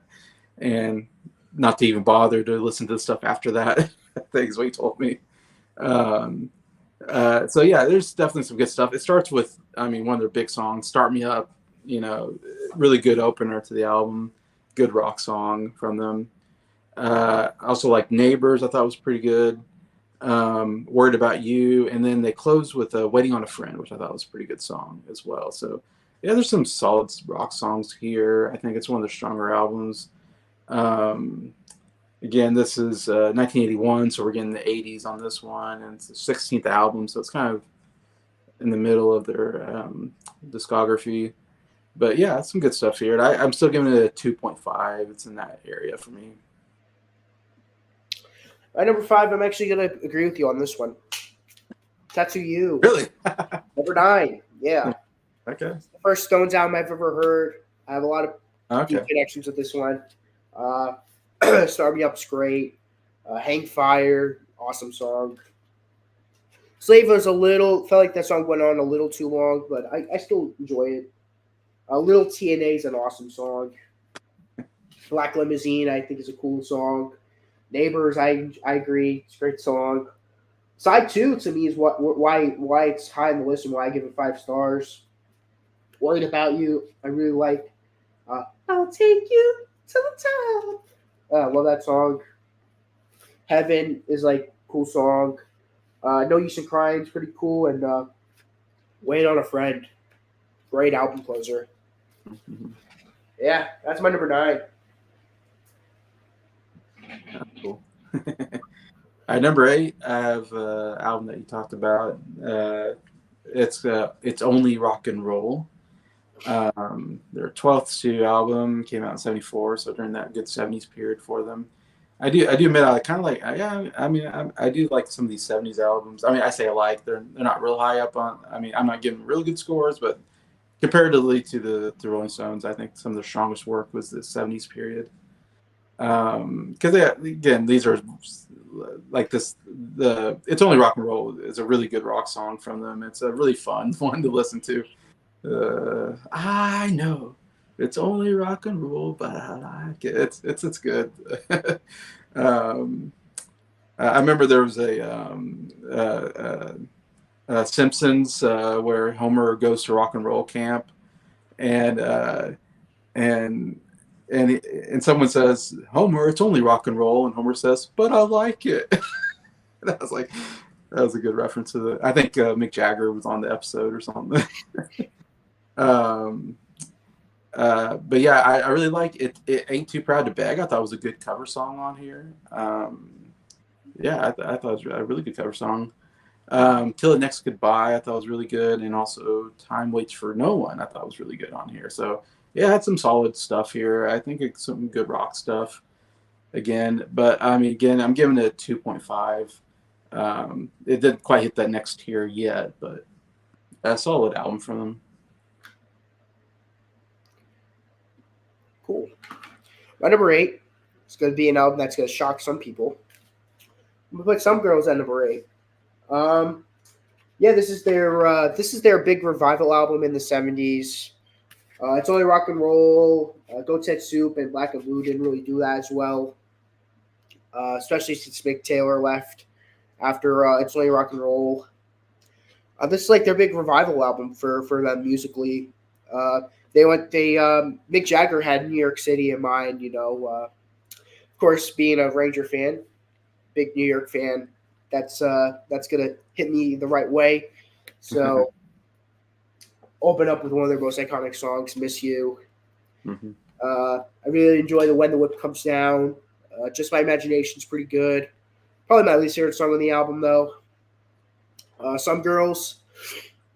and not to even bother to listen to the stuff after that. I think is what he told me. Um, so yeah, there's definitely some good stuff. It starts with, I mean, one of their big songs, "Start Me Up." You know, really good opener to the album. Good rock song from them. Also like "Neighbors," I thought was pretty good. "Worried About You," and then they closed with "Waiting on a Friend," which I thought was a pretty good song as well. So yeah, there's some solid rock songs here. I think it's one of their stronger albums. Um, Again, this is 1981, so we're getting the 80s on this one, and it's the 16th album, so it's kind of in the middle of their discography. But yeah, some good stuff here. I'm still giving it a 2.5. It's in that area for me. At number 5, I'm actually going to agree with you on this one. Tattoo You. Really? Number 9. Yeah. Okay. The first Stones album I've ever heard. I have a lot of Okay. deep connections with this one. Start Me Up's great. Hang Fire, awesome song. Slave was felt like that song went on a little too long, but I still enjoy it. Little TNA is an awesome song. Black Limousine, I think, is a cool song. Neighbors, I agree, it's a great song. Side 2 to me is why it's high on the list and why I give it 5 stars. Worried About You, I really like. I'll take you to the top. Love that song. Heaven is like cool song. No Use in Crying is pretty cool, and Wait on a Friend, great album closer. Mhm. Yeah, that's my number 9. Cool. At number 8, I have an album that you talked about. It's Only Rock and Roll. Their 12th studio album came out in '74, so during that good '70s period for them. I do admit I kind of like, yeah, I mean, I do like some of these '70s albums. I mean, I say I like, they're not real high up on, I mean, I'm not giving really good scores, but comparatively to the Rolling Stones, I think some of their strongest work was the '70s period. Because again, these are like It's Only Rock and Roll is a really good rock song from them. It's a really fun one to listen to. I know it's only rock and roll, but I like it. It's good. um, I remember there was a Simpsons where Homer goes to rock and roll camp, and and and someone says, "Homer, it's only rock and roll," and Homer says, "But I like it." That was like that was a good reference to the. I think Mick Jagger was on the episode or something. Um, But yeah, I really like it. It Ain't Too Proud to Beg. I thought it was a good cover song on here. Yeah, I thought it was a really good cover song. Till the Next Goodbye, I thought was really good, and also Time Waits for No One, I thought was really good on here. So yeah, I had some solid stuff here. I think it's some good rock stuff again, but I mean, again, I'm giving it a 2.5. It didn't quite hit that next tier yet, but a solid album from them. Cool. My number 8 is going to be an album that's going to shock some people. I'm going to put Some Girls at number 8. Yeah, this is their big revival album in the '70s. It's only rock and roll. Goat's Head Soup and Black and Blue didn't really do that as well, especially since Mick Taylor left after It's Only Rock and Roll. This is like their big revival album for them musically. Mick Jagger had New York City in mind. Of course, being a Ranger fan, big New York fan, that's gonna hit me the right way. So open up with one of their most iconic songs, "Miss You." Mm-hmm. I really enjoy the "When the Whip Comes Down." Just My Imagination's pretty good. Probably my least favorite song on the album, though. Some Girls,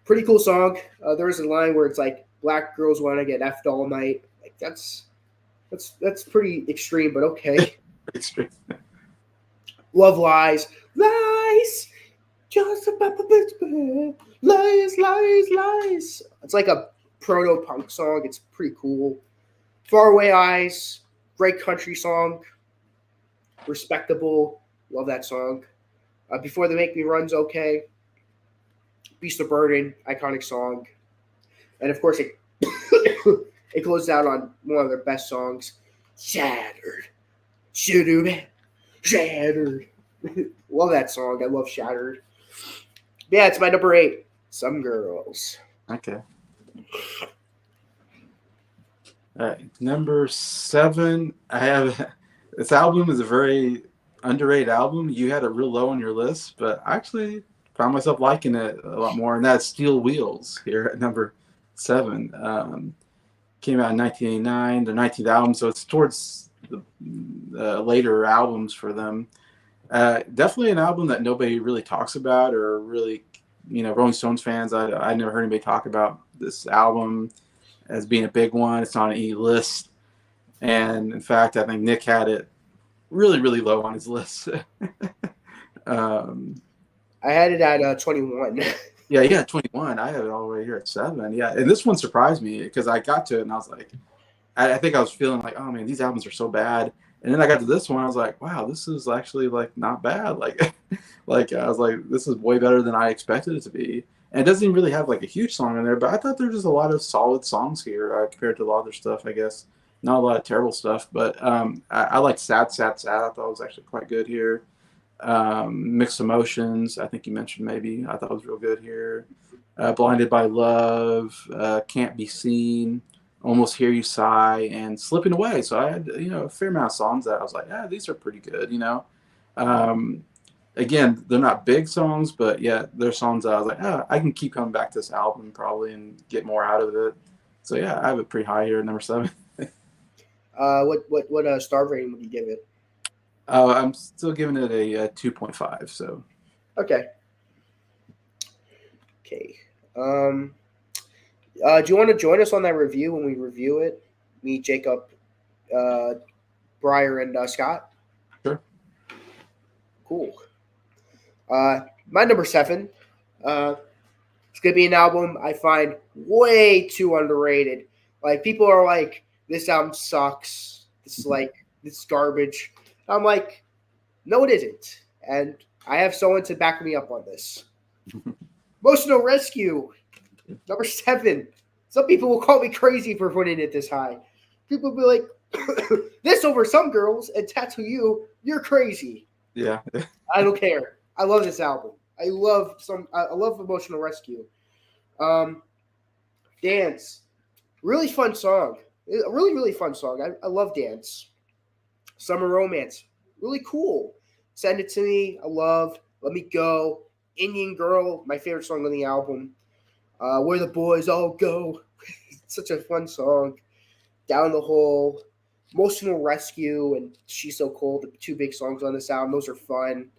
pretty cool song. There is a line where it's like, "Black girls want to get effed all night." Like that's pretty extreme, but okay. Extreme. Love Lies, lies, just about the lies, lies, lies. It's like a proto punk song. It's pretty cool. Faraway Eyes, great country song. Respectable, love that song. Before They Make Me Run's okay. Beast of Burden, iconic song. And of course, it it closes out on one of their best songs, Shattered. Shattered. Shattered. Love that song. I love Shattered. Yeah, it's my number 8. Some Girls. Okay. All right, number 7. I have this album is a very underrated album. You had it real low on your list, but I actually found myself liking it a lot more. And that's Steel Wheels here at number 7. Came out in 1989, their 19th album, so it's towards the later albums for them. Definitely an album that nobody really talks about, or really, Rolling Stones fans. I never heard anybody talk about this album as being a big one. It's not on any list, and in fact, I think Nick had it really, really low on his list. I had it at 21. Yeah, 21. I have it all the way here at 7. Yeah, and this one surprised me because I got to it and I was like, I think I was feeling like, oh man, these albums are so bad. And then I got to this one, I was like, wow, this is actually like not bad. Like, like I was like, this is way better than I expected it to be. And it doesn't even really have like a huge song in there, but I thought there was just a lot of solid songs here compared to a lot of their stuff, I guess. Not a lot of terrible stuff, but I like Sad, Sad, Sad. I thought it was actually quite good here. Mixed Emotions, I think you mentioned maybe. I thought it was real good here. Blinded by Love, Can't Be Seen, Almost Hear You Sigh, and Slipping Away. So I had, a fair amount of songs that I was like, yeah, these are pretty good, Again, they're not big songs, but yeah, they're songs that I was like, I can keep coming back to this album probably and get more out of it. So yeah, I have it pretty high here, number 7. What star rating would you give it? I'm still giving it a 2.5. So Okay. Do you want to join us on that review when we review it? Me, Jacob, Breyer, and Scott. Sure. Cool. My number 7. It's gonna be an album I find way too underrated. Like, people are like, "This album sucks. This is garbage." I'm like, no, it isn't. And I have someone to back me up on this. Emotional Rescue, number 7. Some people will call me crazy for putting it this high. People will be like, this over Some Girls and Tattoo You, you're crazy. Yeah. I don't care. I love this album. I love Emotional Rescue. Dance, really fun song. A really, really fun song. I love Dance. Summer Romance, really cool. Send It To Me, I love. Let Me Go. Indian Girl, my favorite song on the album. Where the Boys All Go. Such a fun song. Down the Hole, Emotional Rescue, and She's So Cold, the two big songs on this album. Those are fun.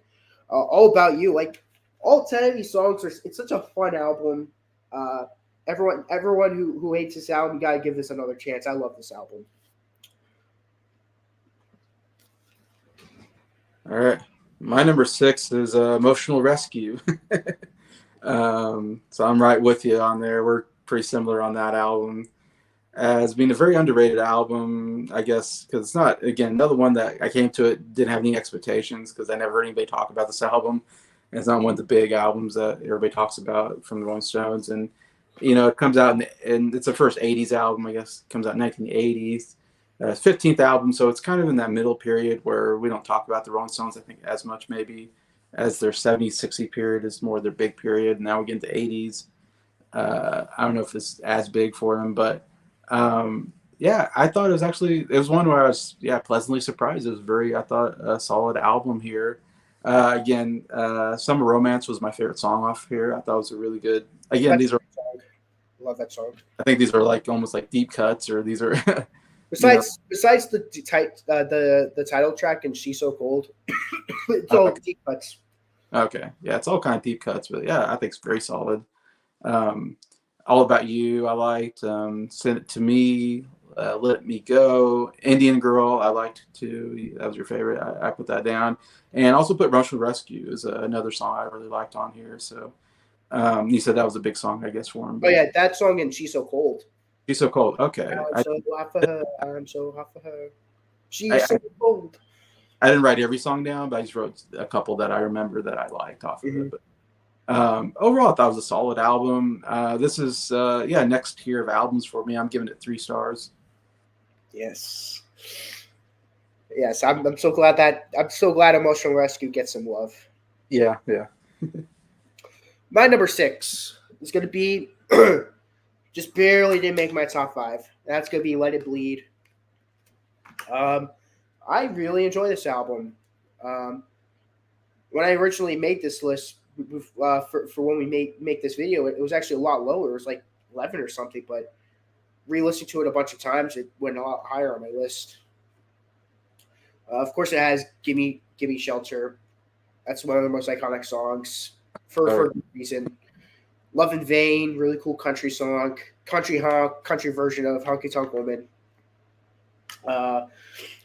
All About You, like all 10 of these songs are. It's such a fun album. Uh, everyone who hates this album, you gotta give this another chance. I love this album. All right. My number 6 is Emotional Rescue. So I'm right with you on there. We're pretty similar on that album as being a very underrated album, I guess, because it's not, again, another one that I came to it, didn't have any expectations because I never heard anybody talk about this album. And it's not one of the big albums that everybody talks about from the Rolling Stones. And, it comes out and it's the first 80s album, I guess. It comes out in 1980s. 15th album, so it's kind of in that middle period where we don't talk about the Rolling Stones, I think, as much maybe as their 70s, 60 period is more their big period. Now we get into 80s. I don't know if it's as big for them, but yeah, I thought it was one where I was, pleasantly surprised. It was I thought, a solid album here. Again, Summer Romance was my favorite song off here. I thought it was a really good, again, That's these a are, good song. Love that song. I think these are like almost like deep cuts, or these are, Besides the title track and She's So Cold, it's all okay. deep cuts. Okay. Yeah, it's all kind of deep cuts, but yeah, I think it's very solid. Um, All About You, I liked. Send It to Me, Let Me Go, Indian Girl, I liked too. That was your favorite. I put that down, and also put Russian Rescue is another song I really liked on here. So you said that was a big song, I guess, for him. Oh But yeah, that song and She's So Cold. She's So Cold. Okay, I'm so hot for her. I'm so hot for her. I, She's so cold. I didn't write every song down, but I just wrote a couple that I remember that I liked off of Mm-hmm. it. But overall, I thought it was a solid album. This is next tier of albums for me. I'm giving it 3 stars. Yes. Yes, I'm so glad Emotional Rescue gets some love. Yeah, yeah. My number 6 is gonna be just barely didn't make my top 5. That's gonna be Let It Bleed. I really enjoy this album. Um, when I originally made this list for when we make this video, it was actually a lot lower. It was like 11 or something, but re-listening to it a bunch of times, it went a lot higher on my list. Of course, it has "Gimme Shelter." That's one of the most iconic songs for a good reason. "Love in Vain," really cool country song, country version of "Honky Tonk Woman."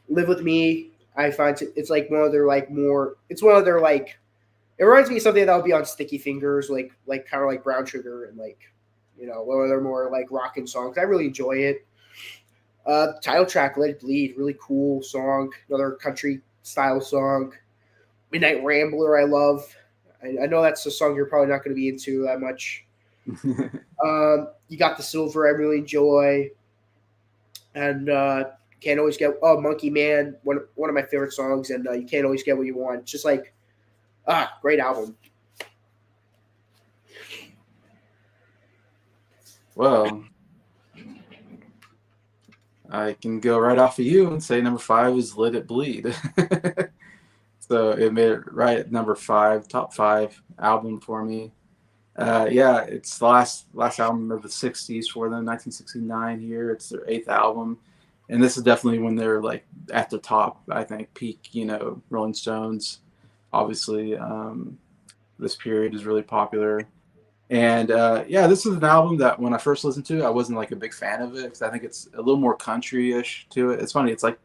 "Live with Me," I find it's like one of their like more. It's one of their like. It reminds me of something that would be on Sticky Fingers, like kind of like Brown Sugar, and like one of their more like rockin' songs. I really enjoy it. Title track, "Let It Bleed," really cool song. Another country style song. "Midnight Rambler," I love. I know that's a song you're probably not going to be into that much. "You Got the Silver," I really enjoy. And "Can't Always Get," "Monkey Man," one of my favorite songs. And "You Can't Always Get What You Want." Just like, great album. Well, I can go right off of you and say number 5 is "Let It Bleed." So it made it right at number 5, top 5 album for me. It's the last album of the 60s for them, 1969 here. It's their 8th album. And this is definitely when they're like at the top, I think, peak, Rolling Stones. Obviously, this period is really popular. And this is an album that when I first listened to it, I wasn't like a big fan of it because I think it's a little more country-ish to it. It's funny. It's like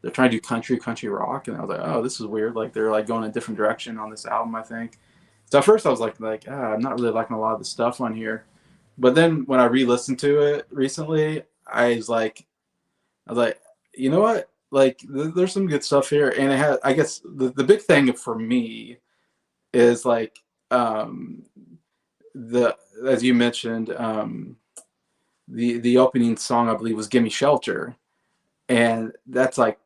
they're trying to do country rock. And I was like, oh, this is weird. Like they're like going a different direction on this album, I think. So at first I was like, I'm not really liking a lot of the stuff on here. But then when I re-listened to it recently, I was like, you know what? Like there's some good stuff here. And it had, I guess the big thing for me is like, as you mentioned, the opening song I believe was "Gimme Shelter," and that's like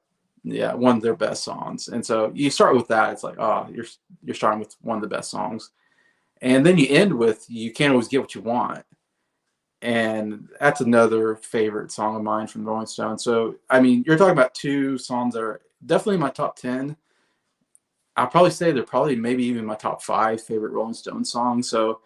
one of their best songs. And so you start with that, it's like, oh, you're starting with one of the best songs, and then you end with "You Can't Always Get What You Want," and that's another favorite song of mine from Rolling Stone. So I mean, you're talking about 2 songs that are definitely in my top 10. I'll probably say they're probably maybe even my top 5 favorite Rolling Stone songs. So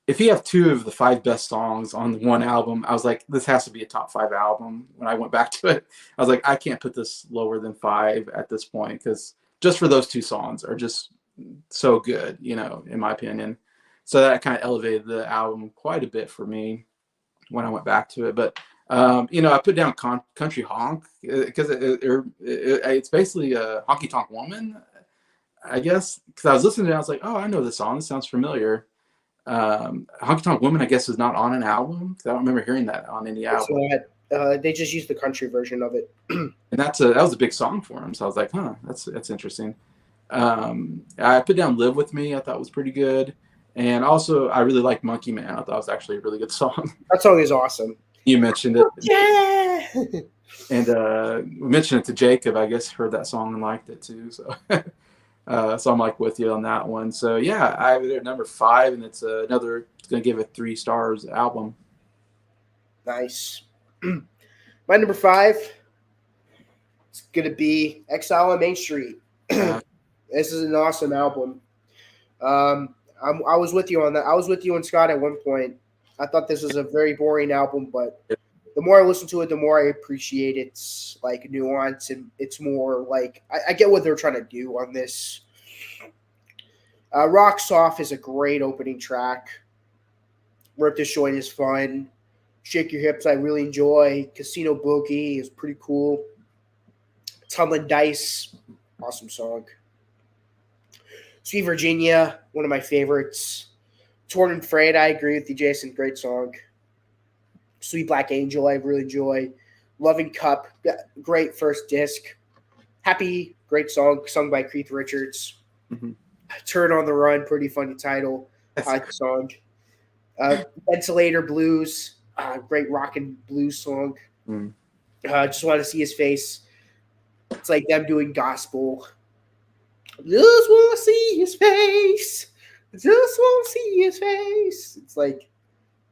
if you have two of the five best songs on one album, I was like, this has to be a top five album. When I went back to it, I was like, I can't put this lower than five at this point because just for those two songs are just so good, in my opinion. So that kind of elevated the album quite a bit for me when I went back to it. But I put down Country Honk because it's basically a honky tonk woman, I guess. Because I was listening to it, I was like, oh, I know this song. This sounds familiar. Honky Tonk Woman, I guess, is not on an album because I don't remember hearing that on any album. They just used the country version of it, and that was a big song for him. So I was like, huh, that's interesting. I put down "Live with Me." I thought was pretty good, and also I really like "Monkey Man." I thought it was actually a really good song. That song is awesome. You mentioned it, yeah. And we mentioned it to Jacob. I guess heard that song and liked it too. So. So I'm like with you on that one. So yeah, I have it at number 5, and it's going to give it 3 stars album. Nice. My number 5 is going to be Exile on Main Street. This is an awesome album. I was with you on that. I was with you and Scott at one point. I thought this was a very boring album, but the more I listen to it, the more I appreciate its like nuance, and it's more like I get what they're trying to do on this. Rock Soft is a great opening track. Rip the Joint is fun. Shake Your Hips I really enjoy. Casino Boogie is pretty cool. Tumbling Dice, awesome song. Sweet Virginia, one of my favorites. Torn and Frayed, I agree with you, Jason. Great song. Sweet Black Angel, I really enjoy. Loving Cup, great first disc. Happy, great song, sung by Keith Richards. Mm-hmm. Turn on the Run, pretty funny title. I like the song. Ventilator Blues, great rock and blues song. Just want to see his face. It's like them doing gospel. Just want to see his face. Just want to see his face. It's like,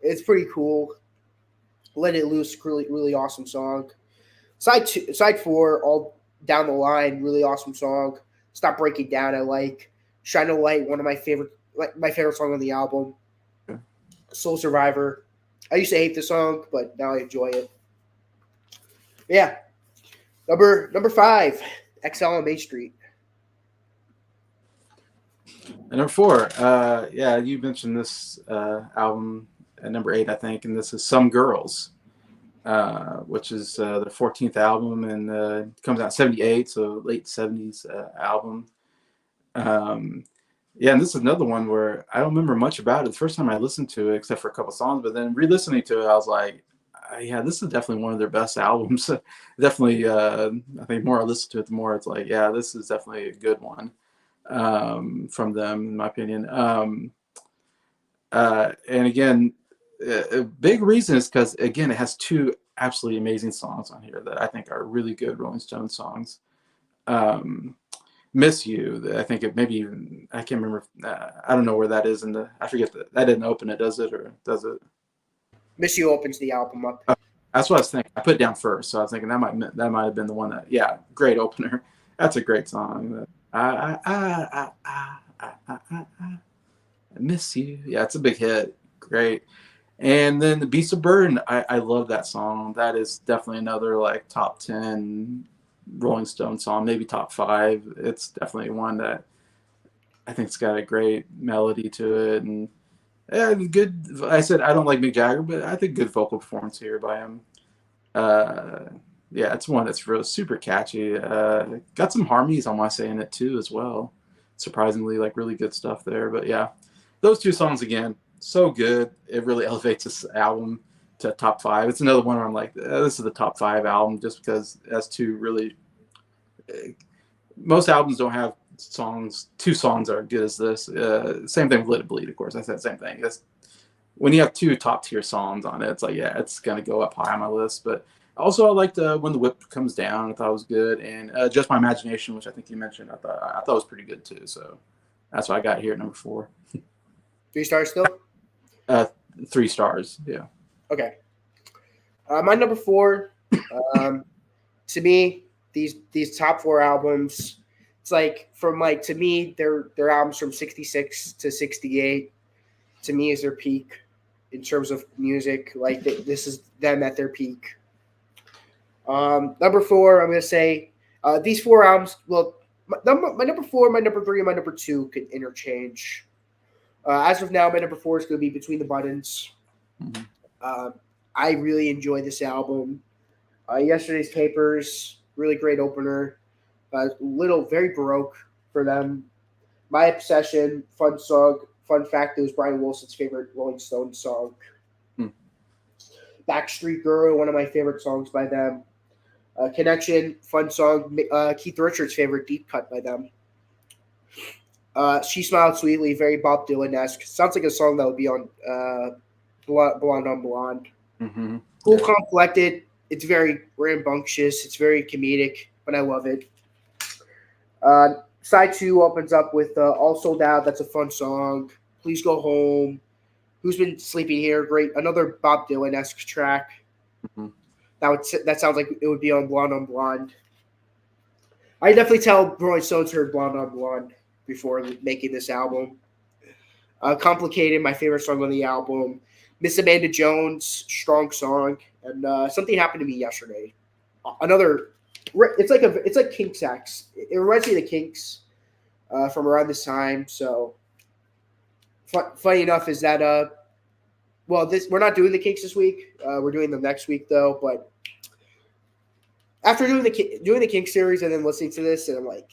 it's pretty cool. Let It Loose, really, really awesome song. Side 4, all down the line, really awesome song. Stop Breaking Down, I like. Shine a Light, one of my favorite song on the album. Yeah. Soul Survivor. I used to hate the song, but now I enjoy it. Yeah. Number 5, Exile on Main Street. And number 4, yeah, you mentioned this album at number 8, I think, and this is Some Girls, which is their 14th album, and comes out in 78, so late 70s album. Yeah, and this is another one where I don't remember much about it the first time I listened to it, except for a couple songs, but then re-listening to it, I was like, yeah, this is definitely one of their best albums. Definitely, I think the more I listen to it, the more it's like, yeah, this is definitely a good one from them, in my opinion. And again, a big reason is because, again, it has 2 absolutely amazing songs on here that I think are really good Rolling Stones songs. Miss You, I think it maybe even, I can't remember, I don't know where that is I forget that didn't open it, does it, or does it? Miss You opens the album up. That's what I was thinking. I put it down first, so I was thinking that might have been the one that, yeah, great opener. That's a great song. I Miss You. Yeah, it's a big hit. Great. And then The Beast of Burden, I love that song. That is definitely another like top 10 Rolling Stone song, maybe top 5. It's definitely one that I think it's got a great melody to it, and yeah, good. I said I don't like Mick Jagger, but I think good vocal performance here by him. Yeah, it's one that's real super catchy. Got some harmonies, I want to say, in it too as well. Surprisingly, like really good stuff there. But yeah, those 2 songs again, so good. It really elevates this album to top 5. It's another one where I'm like, this is the top 5 album just because it has 2 really. Most albums don't have 2 songs are as good as this. Same thing with Let It Bleed, of course. I said the same thing. When you have 2 top tier songs on it, it's like, yeah, it's gonna go up high on my list. But also, I liked When the Whip Comes Down. I thought it was good, and Just My Imagination, which I think you mentioned, I thought was pretty good too. So that's what I got here at number 4. 3 stars still? 3 stars. Yeah. Okay. My number 4. To me, these top 4 albums, it's like from like to me, they're albums from 66 to 68. to me is their peak in terms of music. Like this is them at their peak. Number four, I'm gonna say these four albums. Well, my number four, my number three, and my number two could interchange. As of now, my number four is gonna be Between the Buttons. Mhm. Uh, I really enjoy this album. Yesterday's Papers, really great opener. Little very baroque for them. My Obsession, fun song. Fun fact: it was Brian Wilson's favorite Rolling Stones song. Hmm. Backstreet Girl, one of my favorite songs by them. Connection, fun song. Keith Richards' favorite deep cut by them. She Smiled Sweetly, very Bob Dylan-esque. Sounds like a song that would be on Blonde on Blonde. Mm-hmm. Cool, Yeah. Calm, Collected. It's very rambunctious. It's very comedic, but I love it. Side two opens up with All Sold Out. That's a fun song. Please Go Home. Who's Been Sleeping Here? Great. Another Bob Dylan-esque track. Mm-hmm. That sounds like it would be on Blonde on Blonde. I definitely tell Rolling Stones heard Blonde on Blonde before making this album. Complicated, my favorite song on the album. Miss Amanda Jones, strong song, and Something Happened to Me Yesterday. Another, it's like Kinks X. It reminds me of the Kinks from around this time. So, funny enough is that we're not doing the Kinks this week. We're doing them next week though. But after doing the Kinks series and then listening to this, and I'm like,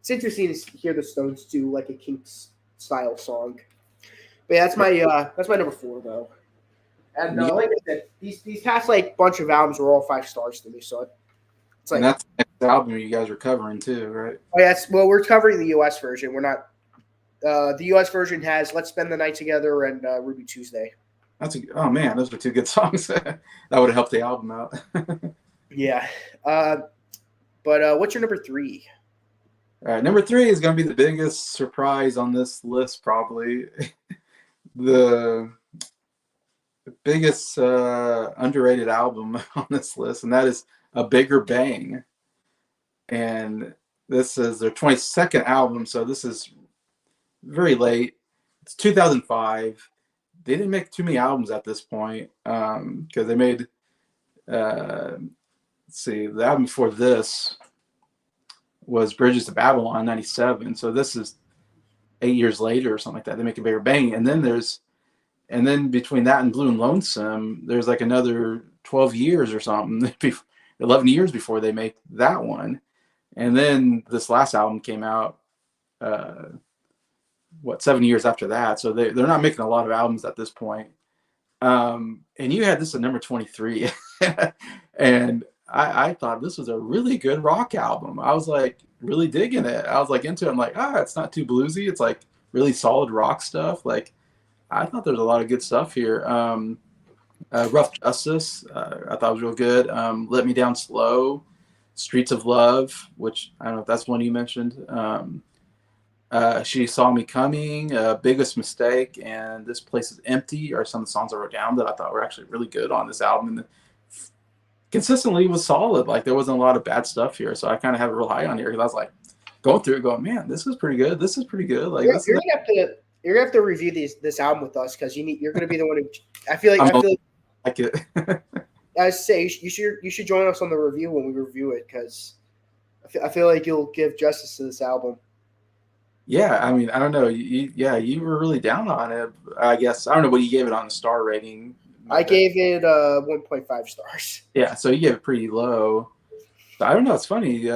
it's interesting to hear the Stones do like a Kinks style song. But yeah, that's my number four though. And like I said, these past like bunch of albums were all 5 stars to me. So it's like, And that's the next album you guys are covering too, right? oh yeah, well we're covering the U.S. version. We're not. The U.S. version has "Let's Spend the Night Together" and "Ruby Tuesday." Oh man, those are 2 good songs. That would have helped the album out. Yeah, but what's your number 3? All right, number 3 is going to be the biggest surprise on this list, probably. The biggest underrated album on this list, and that is A Bigger Bang. And this is their 22nd album, so this is very late. It's 2005. They didn't make too many albums at this point because they made, let's see, the album before this was Bridges to Babylon, 97. So this is 8 years later or something like that. They make A Bigger Bang. And then between that and Blue and Lonesome, there's like another 12 years or something, 11 years before they make that one. And then this last album came out, 7 years after that. So they're not making a lot of albums at this point. And you had this at number 23. And I thought this was a really good rock album. I was like really digging it. I was like into it. I'm like, it's not too bluesy. It's like really solid rock stuff. Like, I thought there's a lot of good stuff here. Rough Justice, I thought was real good. Let Me Down Slow, Streets of Love, which I don't know if that's one you mentioned. She Saw Me Coming, Biggest Mistake, and This Place Is Empty are some of the songs I wrote down that I thought were actually really good on this album. And consistently was solid. Like, there wasn't a lot of bad stuff here. So I kind of have a real high on here because I was like going through it going, man, this is pretty good. This is pretty good. Like, you're gonna have to review this album with us because you're gonna be the one who. I feel like it. I say you should join us on the review when we review it because I feel like you'll give justice to this album. Yeah, I mean, I don't know. You were really down on it. I guess I don't know what you gave it on the star rating. I gave it 1.5 stars. Yeah, so you gave it pretty low. I don't know. It's funny.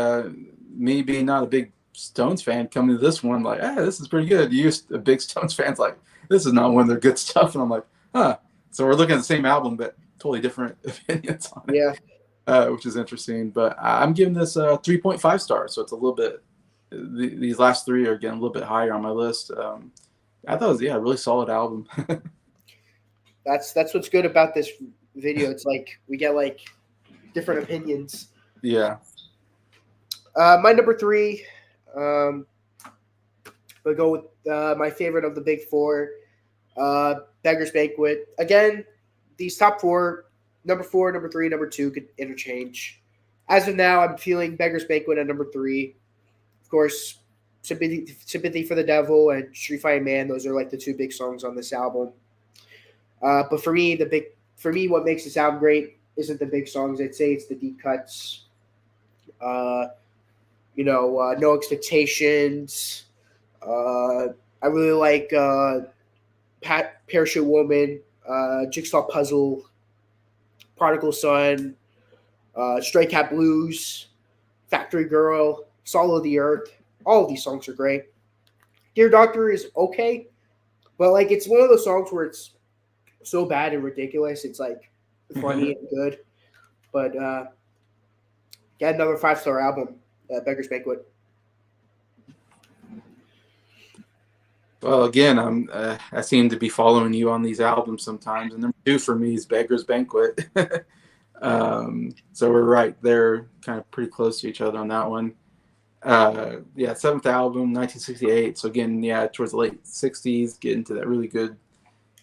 Me being not a big Stones fan, coming to this one like, this is pretty good. You a big Stones fans like, this is not one of their good stuff, and I'm like, huh. So we're looking at the same album, but totally different opinions on it. Yeah, which is interesting. But I'm giving this 3.5 stars, so it's a little bit. These last 3 are getting a little bit higher on my list. I thought it was a really solid album. That's what's good about this video. It's like we get like different opinions. Yeah. My number 3, we'll go with my favorite of the big 4, Beggar's Banquet. Again, these top 4, number 4, number 3, number 2 could interchange. As of now, I'm feeling Beggar's Banquet at number 3. Of course, Sympathy for the Devil and Street Fighting Man. Those are like the two big songs on this album. But for me, what makes this album great isn't the big songs. I'd say it's the deep cuts. Uh, No Expectations. I really like Parachute Woman, Jigsaw Puzzle, Prodigal Son, Stray Cat Blues, Factory Girl, Salt of the Earth. All of these songs are great. Dear Doctor is okay, but like it's one of those songs where it's so bad and ridiculous. It's like funny and good. But get another 5-star album, Beggar's Banquet. Well, again, I seem to be following you on these albums sometimes, and number 2 for me is Beggar's Banquet. So we're right there, kind of pretty close to each other on that one. Yeah, 7th album, 1968. So again, yeah, towards the late 60s, get into that really good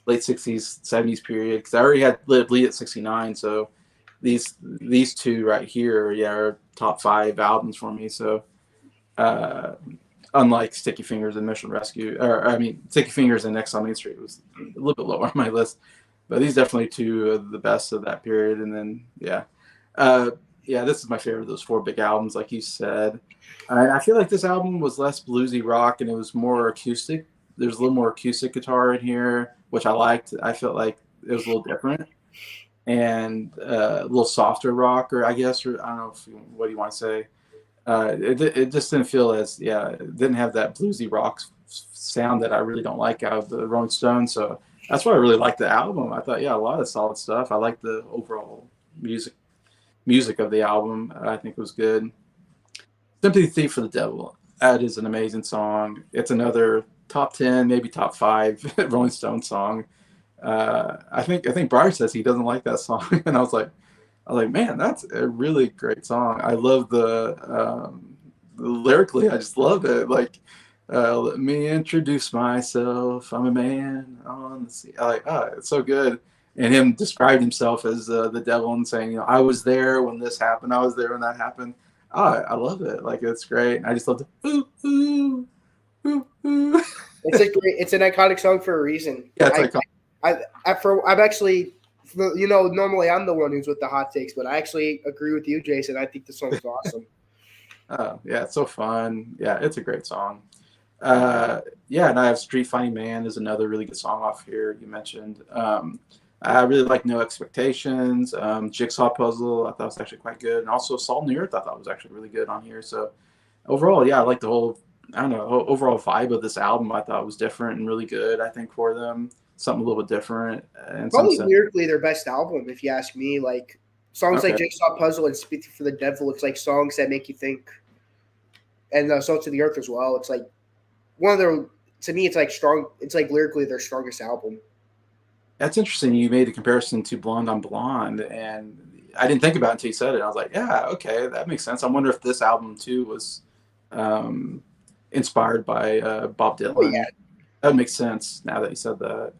late 60s, 70s period. Because I already had lived Lead at 69, so these two right here, yeah, are top 5 albums for me. So unlike Sticky Fingers and Mission Rescue, or I mean, Sticky Fingers and Next on Main Street was a little bit lower on my list, but these definitely 2 of the best of that period. And then yeah, this is my favorite of those 4 big albums, like you said. And I feel like this album was less bluesy rock and it was more acoustic. There's a little more acoustic guitar in here, which I liked. I felt like it was a little different and a little softer rock, or I guess, or I don't know what do you want to say. It just didn't feel it didn't have that bluesy rock sound that I really don't like out of the Rolling Stones. So that's why I really liked the album. I thought, yeah, a lot of solid stuff. I liked the overall music of the album. I think it was good. Sympathy for the Devil. That is an amazing song. It's another top 10, maybe top 5 Rolling Stone song. I think Briar says he doesn't like that song, and I was like, man, that's a really great song. I love the lyrically. I just love it. Like, let me introduce myself. I'm a man on the sea. It's so good. And him described himself as the devil and saying, I was there when this happened. I was there when that happened. I love it. Like, it's great. I just love the ooh, ooh, ooh, ooh. It's an iconic song for a reason. Yeah, it's iconic. I'm actually, normally I'm the one who's with the hot takes, but I actually agree with you, Jason. I think the song's awesome. Yeah, it's so fun. Yeah, it's a great song. Yeah, and I have Street Fighting Man is another really good song off here you mentioned. I really like No Expectations. Jigsaw Puzzle I thought was actually quite good. And also Salt and the Earth I thought was actually really good on here. So overall, yeah, I like the whole, I don't know, overall vibe of this album. I thought was different and really good, I think, for them. Something a little bit different. And Probably lyrically their best album, if you ask me. Like songs like Jigsaw Puzzle and Speak for the Devil, it's like songs that make you think. And Salt to the Earth as well. It's like one of their, to me, it's like strong. It's like lyrically their strongest album. That's interesting. You made a comparison to Blonde on Blonde, and I didn't think about it until you said it. I was like, yeah, okay, that makes sense. I wonder if this album too was inspired by Bob Dylan. Oh, yeah. That would make sense now that you said that.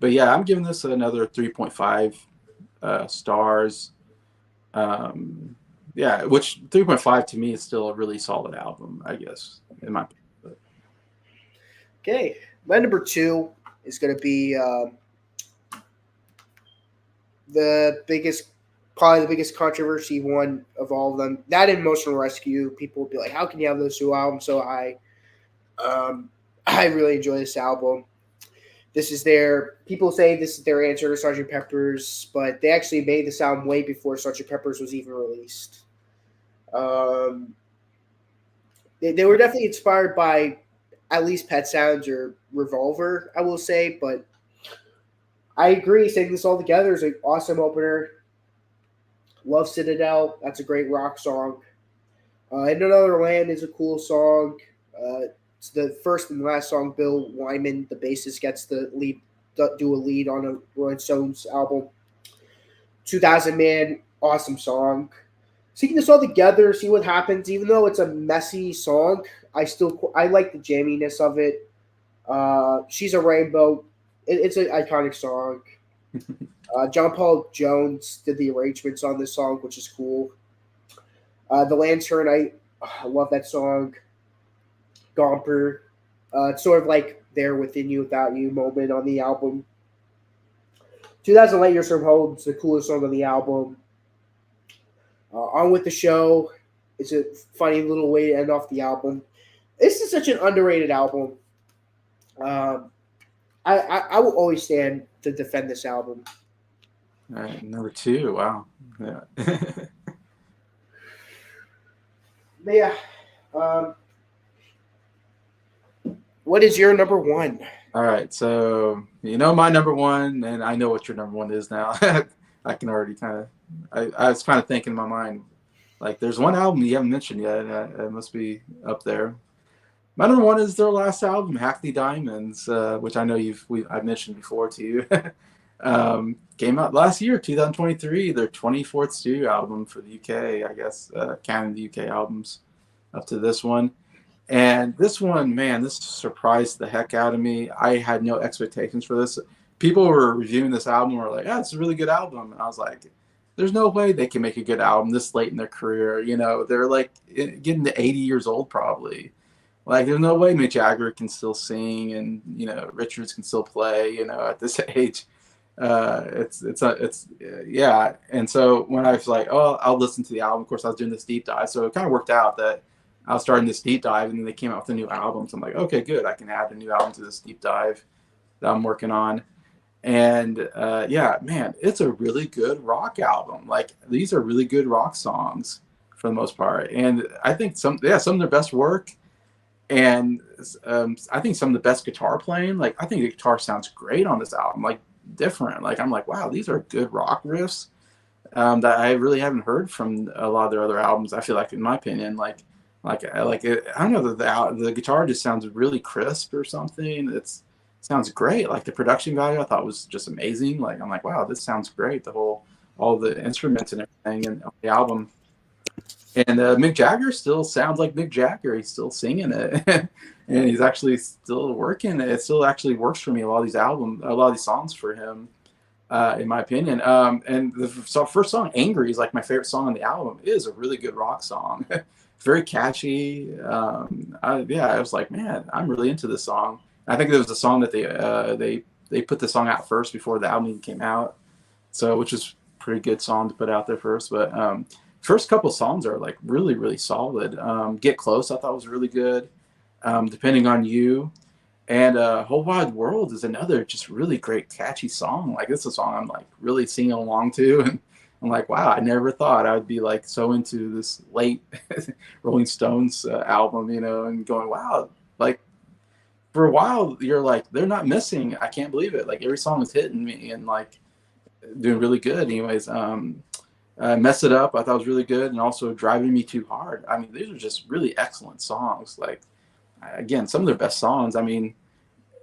But yeah, I'm giving this another 3.5 stars. Yeah, which 3.5 to me is still a really solid album, I guess, in my opinion. Okay, my number 2 is going to be probably the biggest controversy one of all of them. That and Emotional Rescue. People will be like, how can you have those 2 albums so high? I really enjoy this album. People say this is their answer to Sgt. Pepper's, but they actually made this album way before Sgt. Pepper's was even released. They were definitely inspired by at least Pet Sounds or Revolver, I will say, but I agree. Saying this all together is an awesome opener. Love Citadel. That's a great rock song. In Another Land is a cool song. It's the first and last song Bill Wyman, the bassist, gets the lead, do a lead on a Rolling Stones album. 2000 Man, awesome song. Seeing this all together, see what happens. Even though it's a messy song, I like the jamminess of it. She's a Rainbow. It's an iconic song. John Paul Jones did the arrangements on this song, which is cool. The Lantern, I love that song. Gomper. It's sort of like There Within You Without You moment on the album. 2000 Light Years from Home is the coolest song on the album. On With the Show, it's a funny little way to end off the album. This is such an underrated album. Um, I will always stand to defend this album. All right, number 2. Wow. Yeah. But yeah. What is your number 1? All right, so my number 1, and I know what your number 1 is now. I can already kind of. I was kind of thinking in my mind, like, there's one album you haven't mentioned yet. It must be up there. My number 1 is their last album, Hackney Diamonds, which I know I've mentioned before to you. Came out last year, 2023, their 24th studio album for the UK, I guess, counting the UK albums up to this one. And this one, man, this surprised the heck out of me. I had no expectations for this. People were reviewing this album and were like, "Yeah, it's a really good album." And I was like, there's no way they can make a good album this late in their career. They're like getting to 80 years old probably. Like, there's no way Mick Jagger can still sing and, Richards can still play, at this age. Yeah. And so when I was like, oh, I'll listen to the album, of course, I was doing this deep dive. So it kind of worked out that I was starting this deep dive and then they came out with a new album. So I'm like, okay, good. I can add a new album to this deep dive that I'm working on. And yeah, man, it's a really good rock album. Like, these are really good rock songs for the most part. And I think some of their best work. And I think some of the best guitar playing, like, I think the guitar sounds great on this album, like, different. Like, I'm like, wow, these are good rock riffs that I really haven't heard from a lot of their other albums. I feel like, in my opinion, I don't know, the guitar just sounds really crisp or something. Sounds great. Like, the production value I thought was just amazing. Like, I'm like, wow, this sounds great. All the instruments and everything and the album. And Mick Jagger still sounds like Mick Jagger. He's still singing it, and he's actually still working. It still actually works for me. A lot of these songs for him, in my opinion. And the first song, "Angry," is like my favorite song on the album. It is a really good rock song, very catchy. I was like, man, I'm really into this song. I think it was a song that they put the song out first before the album even came out, which is a pretty good song to put out there first, but. First couple songs are like really, really solid. Get Close, I thought was really good. Depending on You, and Whole Wide World is another just really great, catchy song. Like, this is a song I'm like really singing along to, and I'm like, wow, I never thought I would be like so into this late Rolling Stones album, and going, wow, like, for a while you're like, they're not missing. I can't believe it. Like, every song is hitting me and like doing really good. Anyways, Mess It Up, I thought was really good, and also Driving Me Too Hard. I mean, these are just really excellent songs. Like, again, some of their best songs. I mean,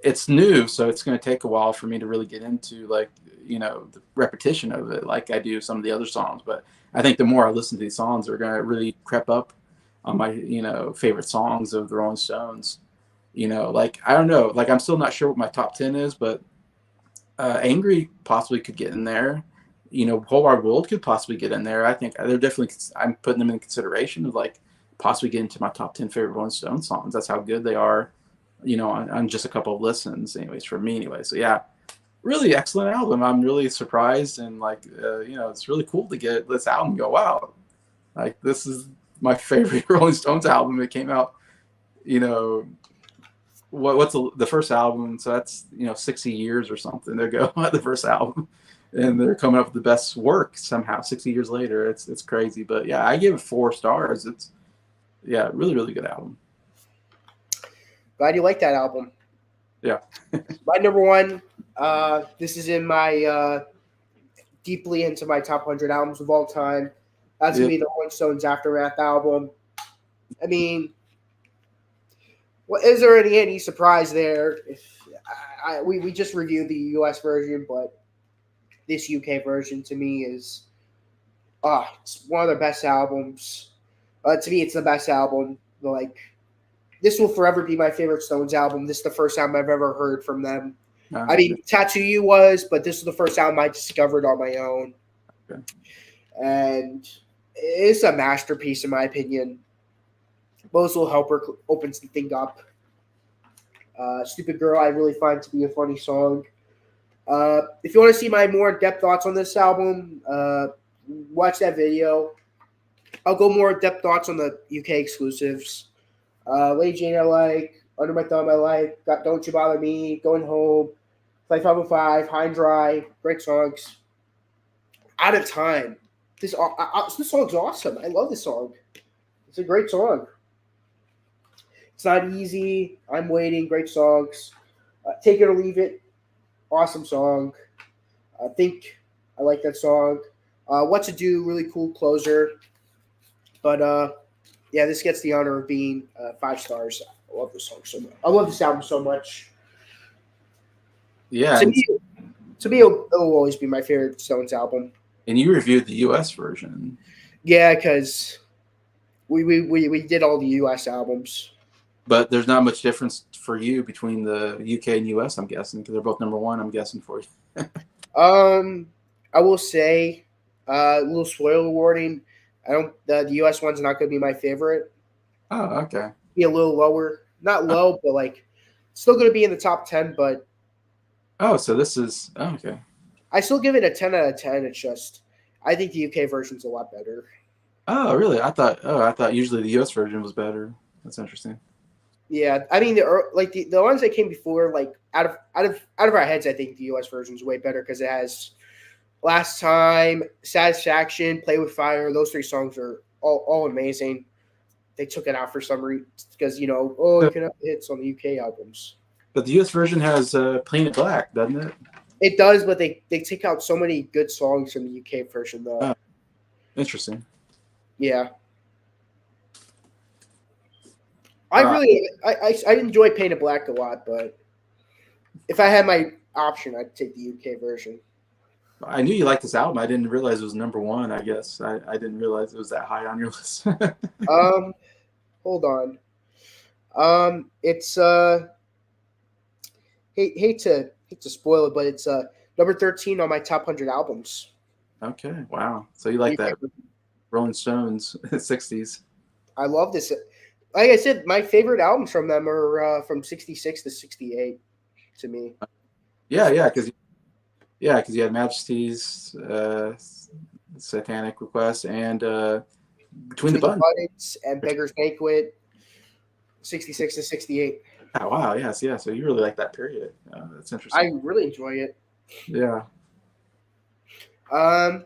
it's new, so it's going to take a while for me to really get into, like, the repetition of it like I do some of the other songs. But I think the more I listen to these songs, they're going to really creep up on my, favorite songs of the Rolling Stones. Like, I don't know. Like, I'm still not sure what my top 10 is, but Angry possibly could get in there. Whole Wide World could possibly get in there. I think they're definitely, I'm putting them in consideration of like possibly getting to my top 10 favorite Rolling Stones songs. That's how good they are, on just a couple of listens, anyways, for me anyway. So yeah, really excellent album. I'm really surprised, and like, it's really cool to get this album and go, wow, like, this is my favorite Rolling Stones album. It came out, what's the first album? So that's, 60 years or something ago, the first album. And they're coming up with the best work somehow 60 years later. It's crazy. But yeah, I give it 4 stars. It's, yeah, really, really good album. Glad you like that album. Yeah. My number 1, this is in my deeply into my top 100 albums of all time. That's going to be the Rolling Stones Aftermath album. I mean, is there any surprise there? We just reviewed the US version, but this UK version to me is it's one of their best albums. To me, it's the best album. Like, this will forever be my favorite Stones album. This is the first album I've ever heard from them. I mean, Tattoo You was, but this is the first album I discovered on my own. Okay. And it's a masterpiece in my opinion. Bozo Helper opens the thing up. Stupid Girl, I really find to be a funny song. If you want to see my more in-depth thoughts on this album, watch that video. I'll go more in-depth thoughts on the UK exclusives. Lady Jane I like, Under My Thumb I like, Got Don't You Bother Me, Going Home, Play 505, High and Dry, great songs. Out of Time. This song's awesome. I love this song. It's a great song. It's Not Easy, I'm Waiting, great songs. Take It or Leave It, awesome song. I think I like that song. What to Do, really cool closer. But yeah, this gets the honor of being 5 stars. I love this song so much. I love this album so much. Yeah, To me, it'll always be my favorite Stones album. and you reviewed the U.S. version. Yeah, because we did all the U.S. albums. But there's not much difference for you between the UK and US, I'm guessing, because they're both number one, I'm guessing, for you. I will say, a little spoiler warning. The US one's not going to be my favorite. Oh, okay. Be a little lower, not low, but like still going to be in the top 10. But Oh, so this is okay. I still give it a 10 out of 10. It's just I think the UK version's a lot better. Oh, really? I thought usually the US version was better. That's interesting. Yeah, I mean the ones that came before, like out of our heads, I think the US version's way better because it has Last Time, Satisfaction, Play with Fire. Those 3 songs are all amazing. They took it out for some reason because you can have hits on the UK albums. But the US version has Plain It Black, doesn't it? It does, but they take out so many good songs from the UK version though. Oh, interesting. Yeah. I enjoy Painted Black a lot, but if I had my option, I'd take the UK version. I knew you liked this album. I didn't realize it was number one, I guess. I didn't realize it was that high on your list. Hold on. It's hate to spoil it, but it's number 13 on my top 100 albums. Okay, wow. So you like that Rolling Stones 60s. I love this. Like I said, my favorite albums from them are from 66 to 68 to me. Yeah, because you had Majesty's Satanic Request and Between the Buttons and Beggar's Banquet, 66 to 68. Oh, wow, yes, yeah. So you really like that period. That's interesting. I really enjoy it. Yeah. Now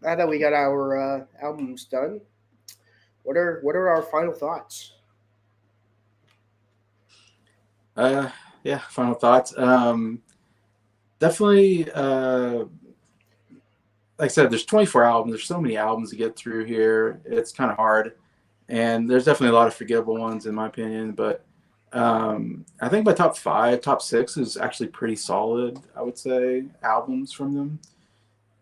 that we got our albums done, what are our final thoughts? Yeah, final thoughts. Definitely, like I said, there's 24 albums. There's so many albums to get through here. It's kind of hard, and there's definitely a lot of forgettable ones in my opinion. But I think my top 6 is actually pretty solid. I would say albums from them.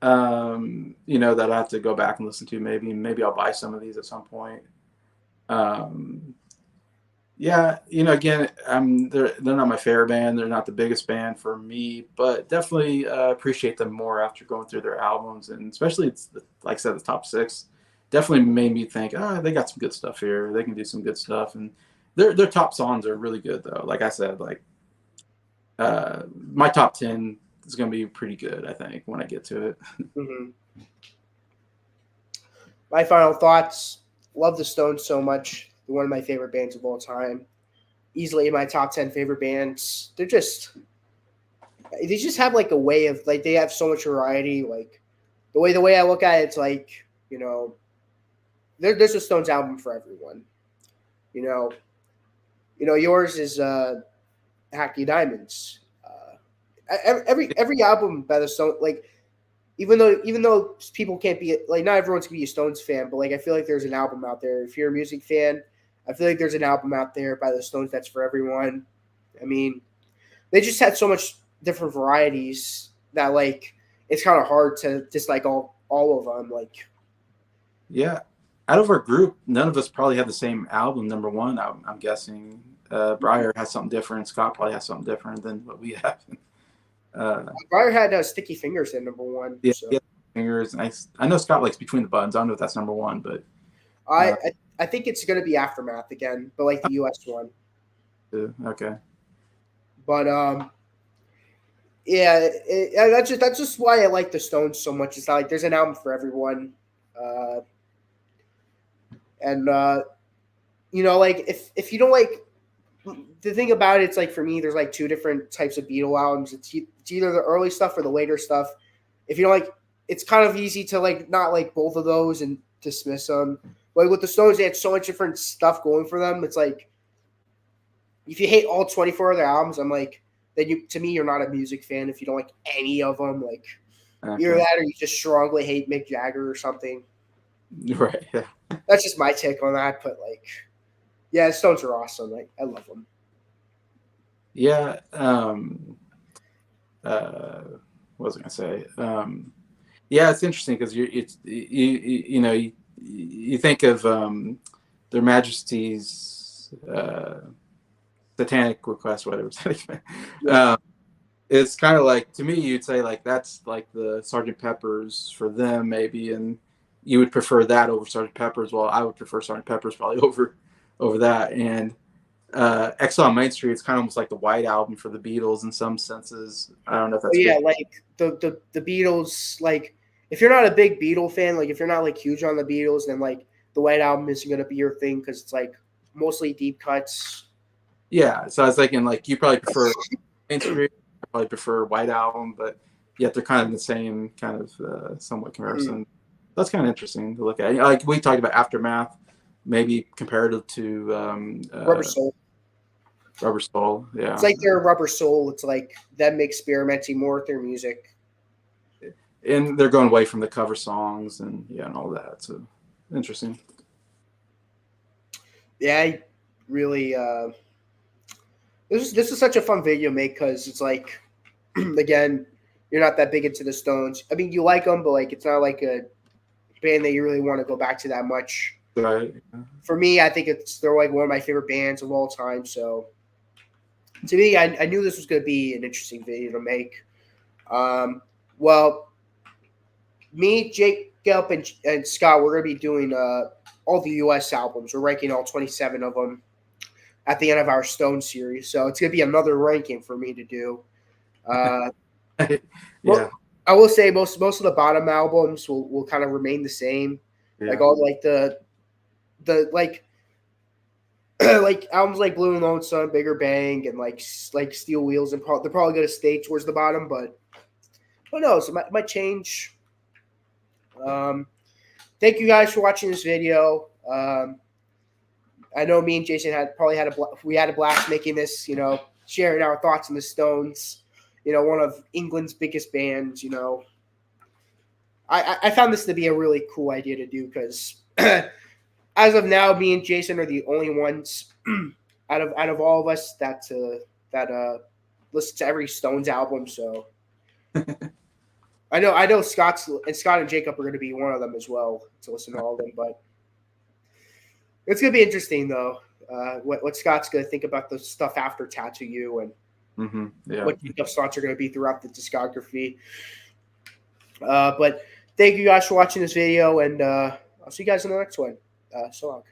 That I have to go back and listen to. Maybe I'll buy some of these at some point. Yeah, again, they're not my favorite band. They're not the biggest band for me, but definitely appreciate them more after going through their albums, and especially like I said, the top 6 definitely made me think, they got some good stuff here. They can do some good stuff, and their top songs are really good though. Like I said, my top 10 is going to be pretty good, I think, when I get to it. Mm-hmm. My final thoughts: love the Stones so much. They're one of my favorite bands of all time. Easily in my top 10 favorite bands. They just have like a way of they have so much variety. Like the way I look at it, it's like, there's a Stones album for everyone. Yours is Hackney Diamonds. Every album by the Stones, even though people can't be not everyone's gonna be a Stones fan, but I feel like there's an album out there. If you're a music fan, I feel like there's an album out there by the Stones that's for everyone. I mean, they just had so much different varieties that it's kind of hard to dislike all of them. Yeah, out of our group, none of us probably had the same album number one. I'm guessing Briar has something different. Scott probably has something different than what we have. Briar had Sticky Fingers at number 1. Yeah, so. Fingers. I know Scott likes Between the Buttons. I don't know if that's number 1, but I I think it's going to be Aftermath again, but like the US one. Okay. But yeah, that's just why I like the Stones so much. It's not like there's an album for everyone, uh, and like if you don't like the thing about it, it's like for me, there's like two different types of Beatle albums. It's either the early stuff or the later stuff. If you don't like, it's kind of easy to like not like both of those and dismiss them. Like with the Stones, they had so much different stuff going for them. It's like if you hate all 24 of their albums, I'm like, then to me, you're not a music fan if you don't like any of them. Like either Okay. that or you just strongly hate Mick Jagger or something. Right. Yeah. That's just my take on that. But like, yeah, the Stones are awesome. Like I love them. Yeah. What was I gonna say? Yeah, it's interesting because you think of Their Majesty's Satanic Request, whatever. It's kind of like, to me, you'd say like that's like the Sergeant Pepper's for them, maybe, and you would prefer that over Sergeant Pepper's. Well, I would prefer Sergeant Pepper's probably over that. And Exile on Main Street, it's kind of almost like the White Album for the Beatles in some senses. I don't know if Oh that's yeah, good. like the Beatles. Like if you're not a big Beatle fan, like if you're not like huge on the Beatles, then like the White Album isn't gonna be your thing because it's like mostly deep cuts. Yeah, so I was thinking like you probably prefer Main Street, I probably prefer White Album, but yet they're kind of in the same kind of somewhat comparison. That's kind of interesting to look at. Like we talked about Aftermath, maybe comparative to Rubber Soul. Rubber Soul. It's Yeah, like their Rubber Soul. It's like them experimenting more with their music. and they're going away from the cover songs and and all that. So interesting. Yeah, I really. This is such a fun video to make because it's like, again, you're not that big into the Stones. I mean, you like them, but like it's not like a band that you really want to go back to that much. Right. For me, I think they're like one of my favorite bands of all time. So to me, I knew this was going to be an interesting video to make. Well, me, Jacob, and Scott, we're going to be doing all the U.S. albums. We're ranking all 27 of them at the end of our Stone series. So it's going to be another ranking for me to do. Yeah. Well, I will say most of the bottom albums will kind of remain the same. Yeah. Like all like the like like albums like Blue and Lonesome, Bigger Bang, and like Steel Wheels, and they're probably going to stay towards the bottom, but who knows? It might change. Thank you guys for watching this video. I know me and Jason had a blast making this. Sharing our thoughts on the Stones. One of England's biggest bands. I found this to be a really cool idea to do because as of now, me and Jason are the only ones out of all of us that listen to every Stones album. So I know Scott and Jacob are going to be one of them as well to listen to all of them. But it's going to be interesting though. What Scott's going to think about the stuff after Tattoo You and what Jacob's thoughts are going to be throughout the discography. But thank you guys for watching this video, and I'll see you guys in the next one. So long.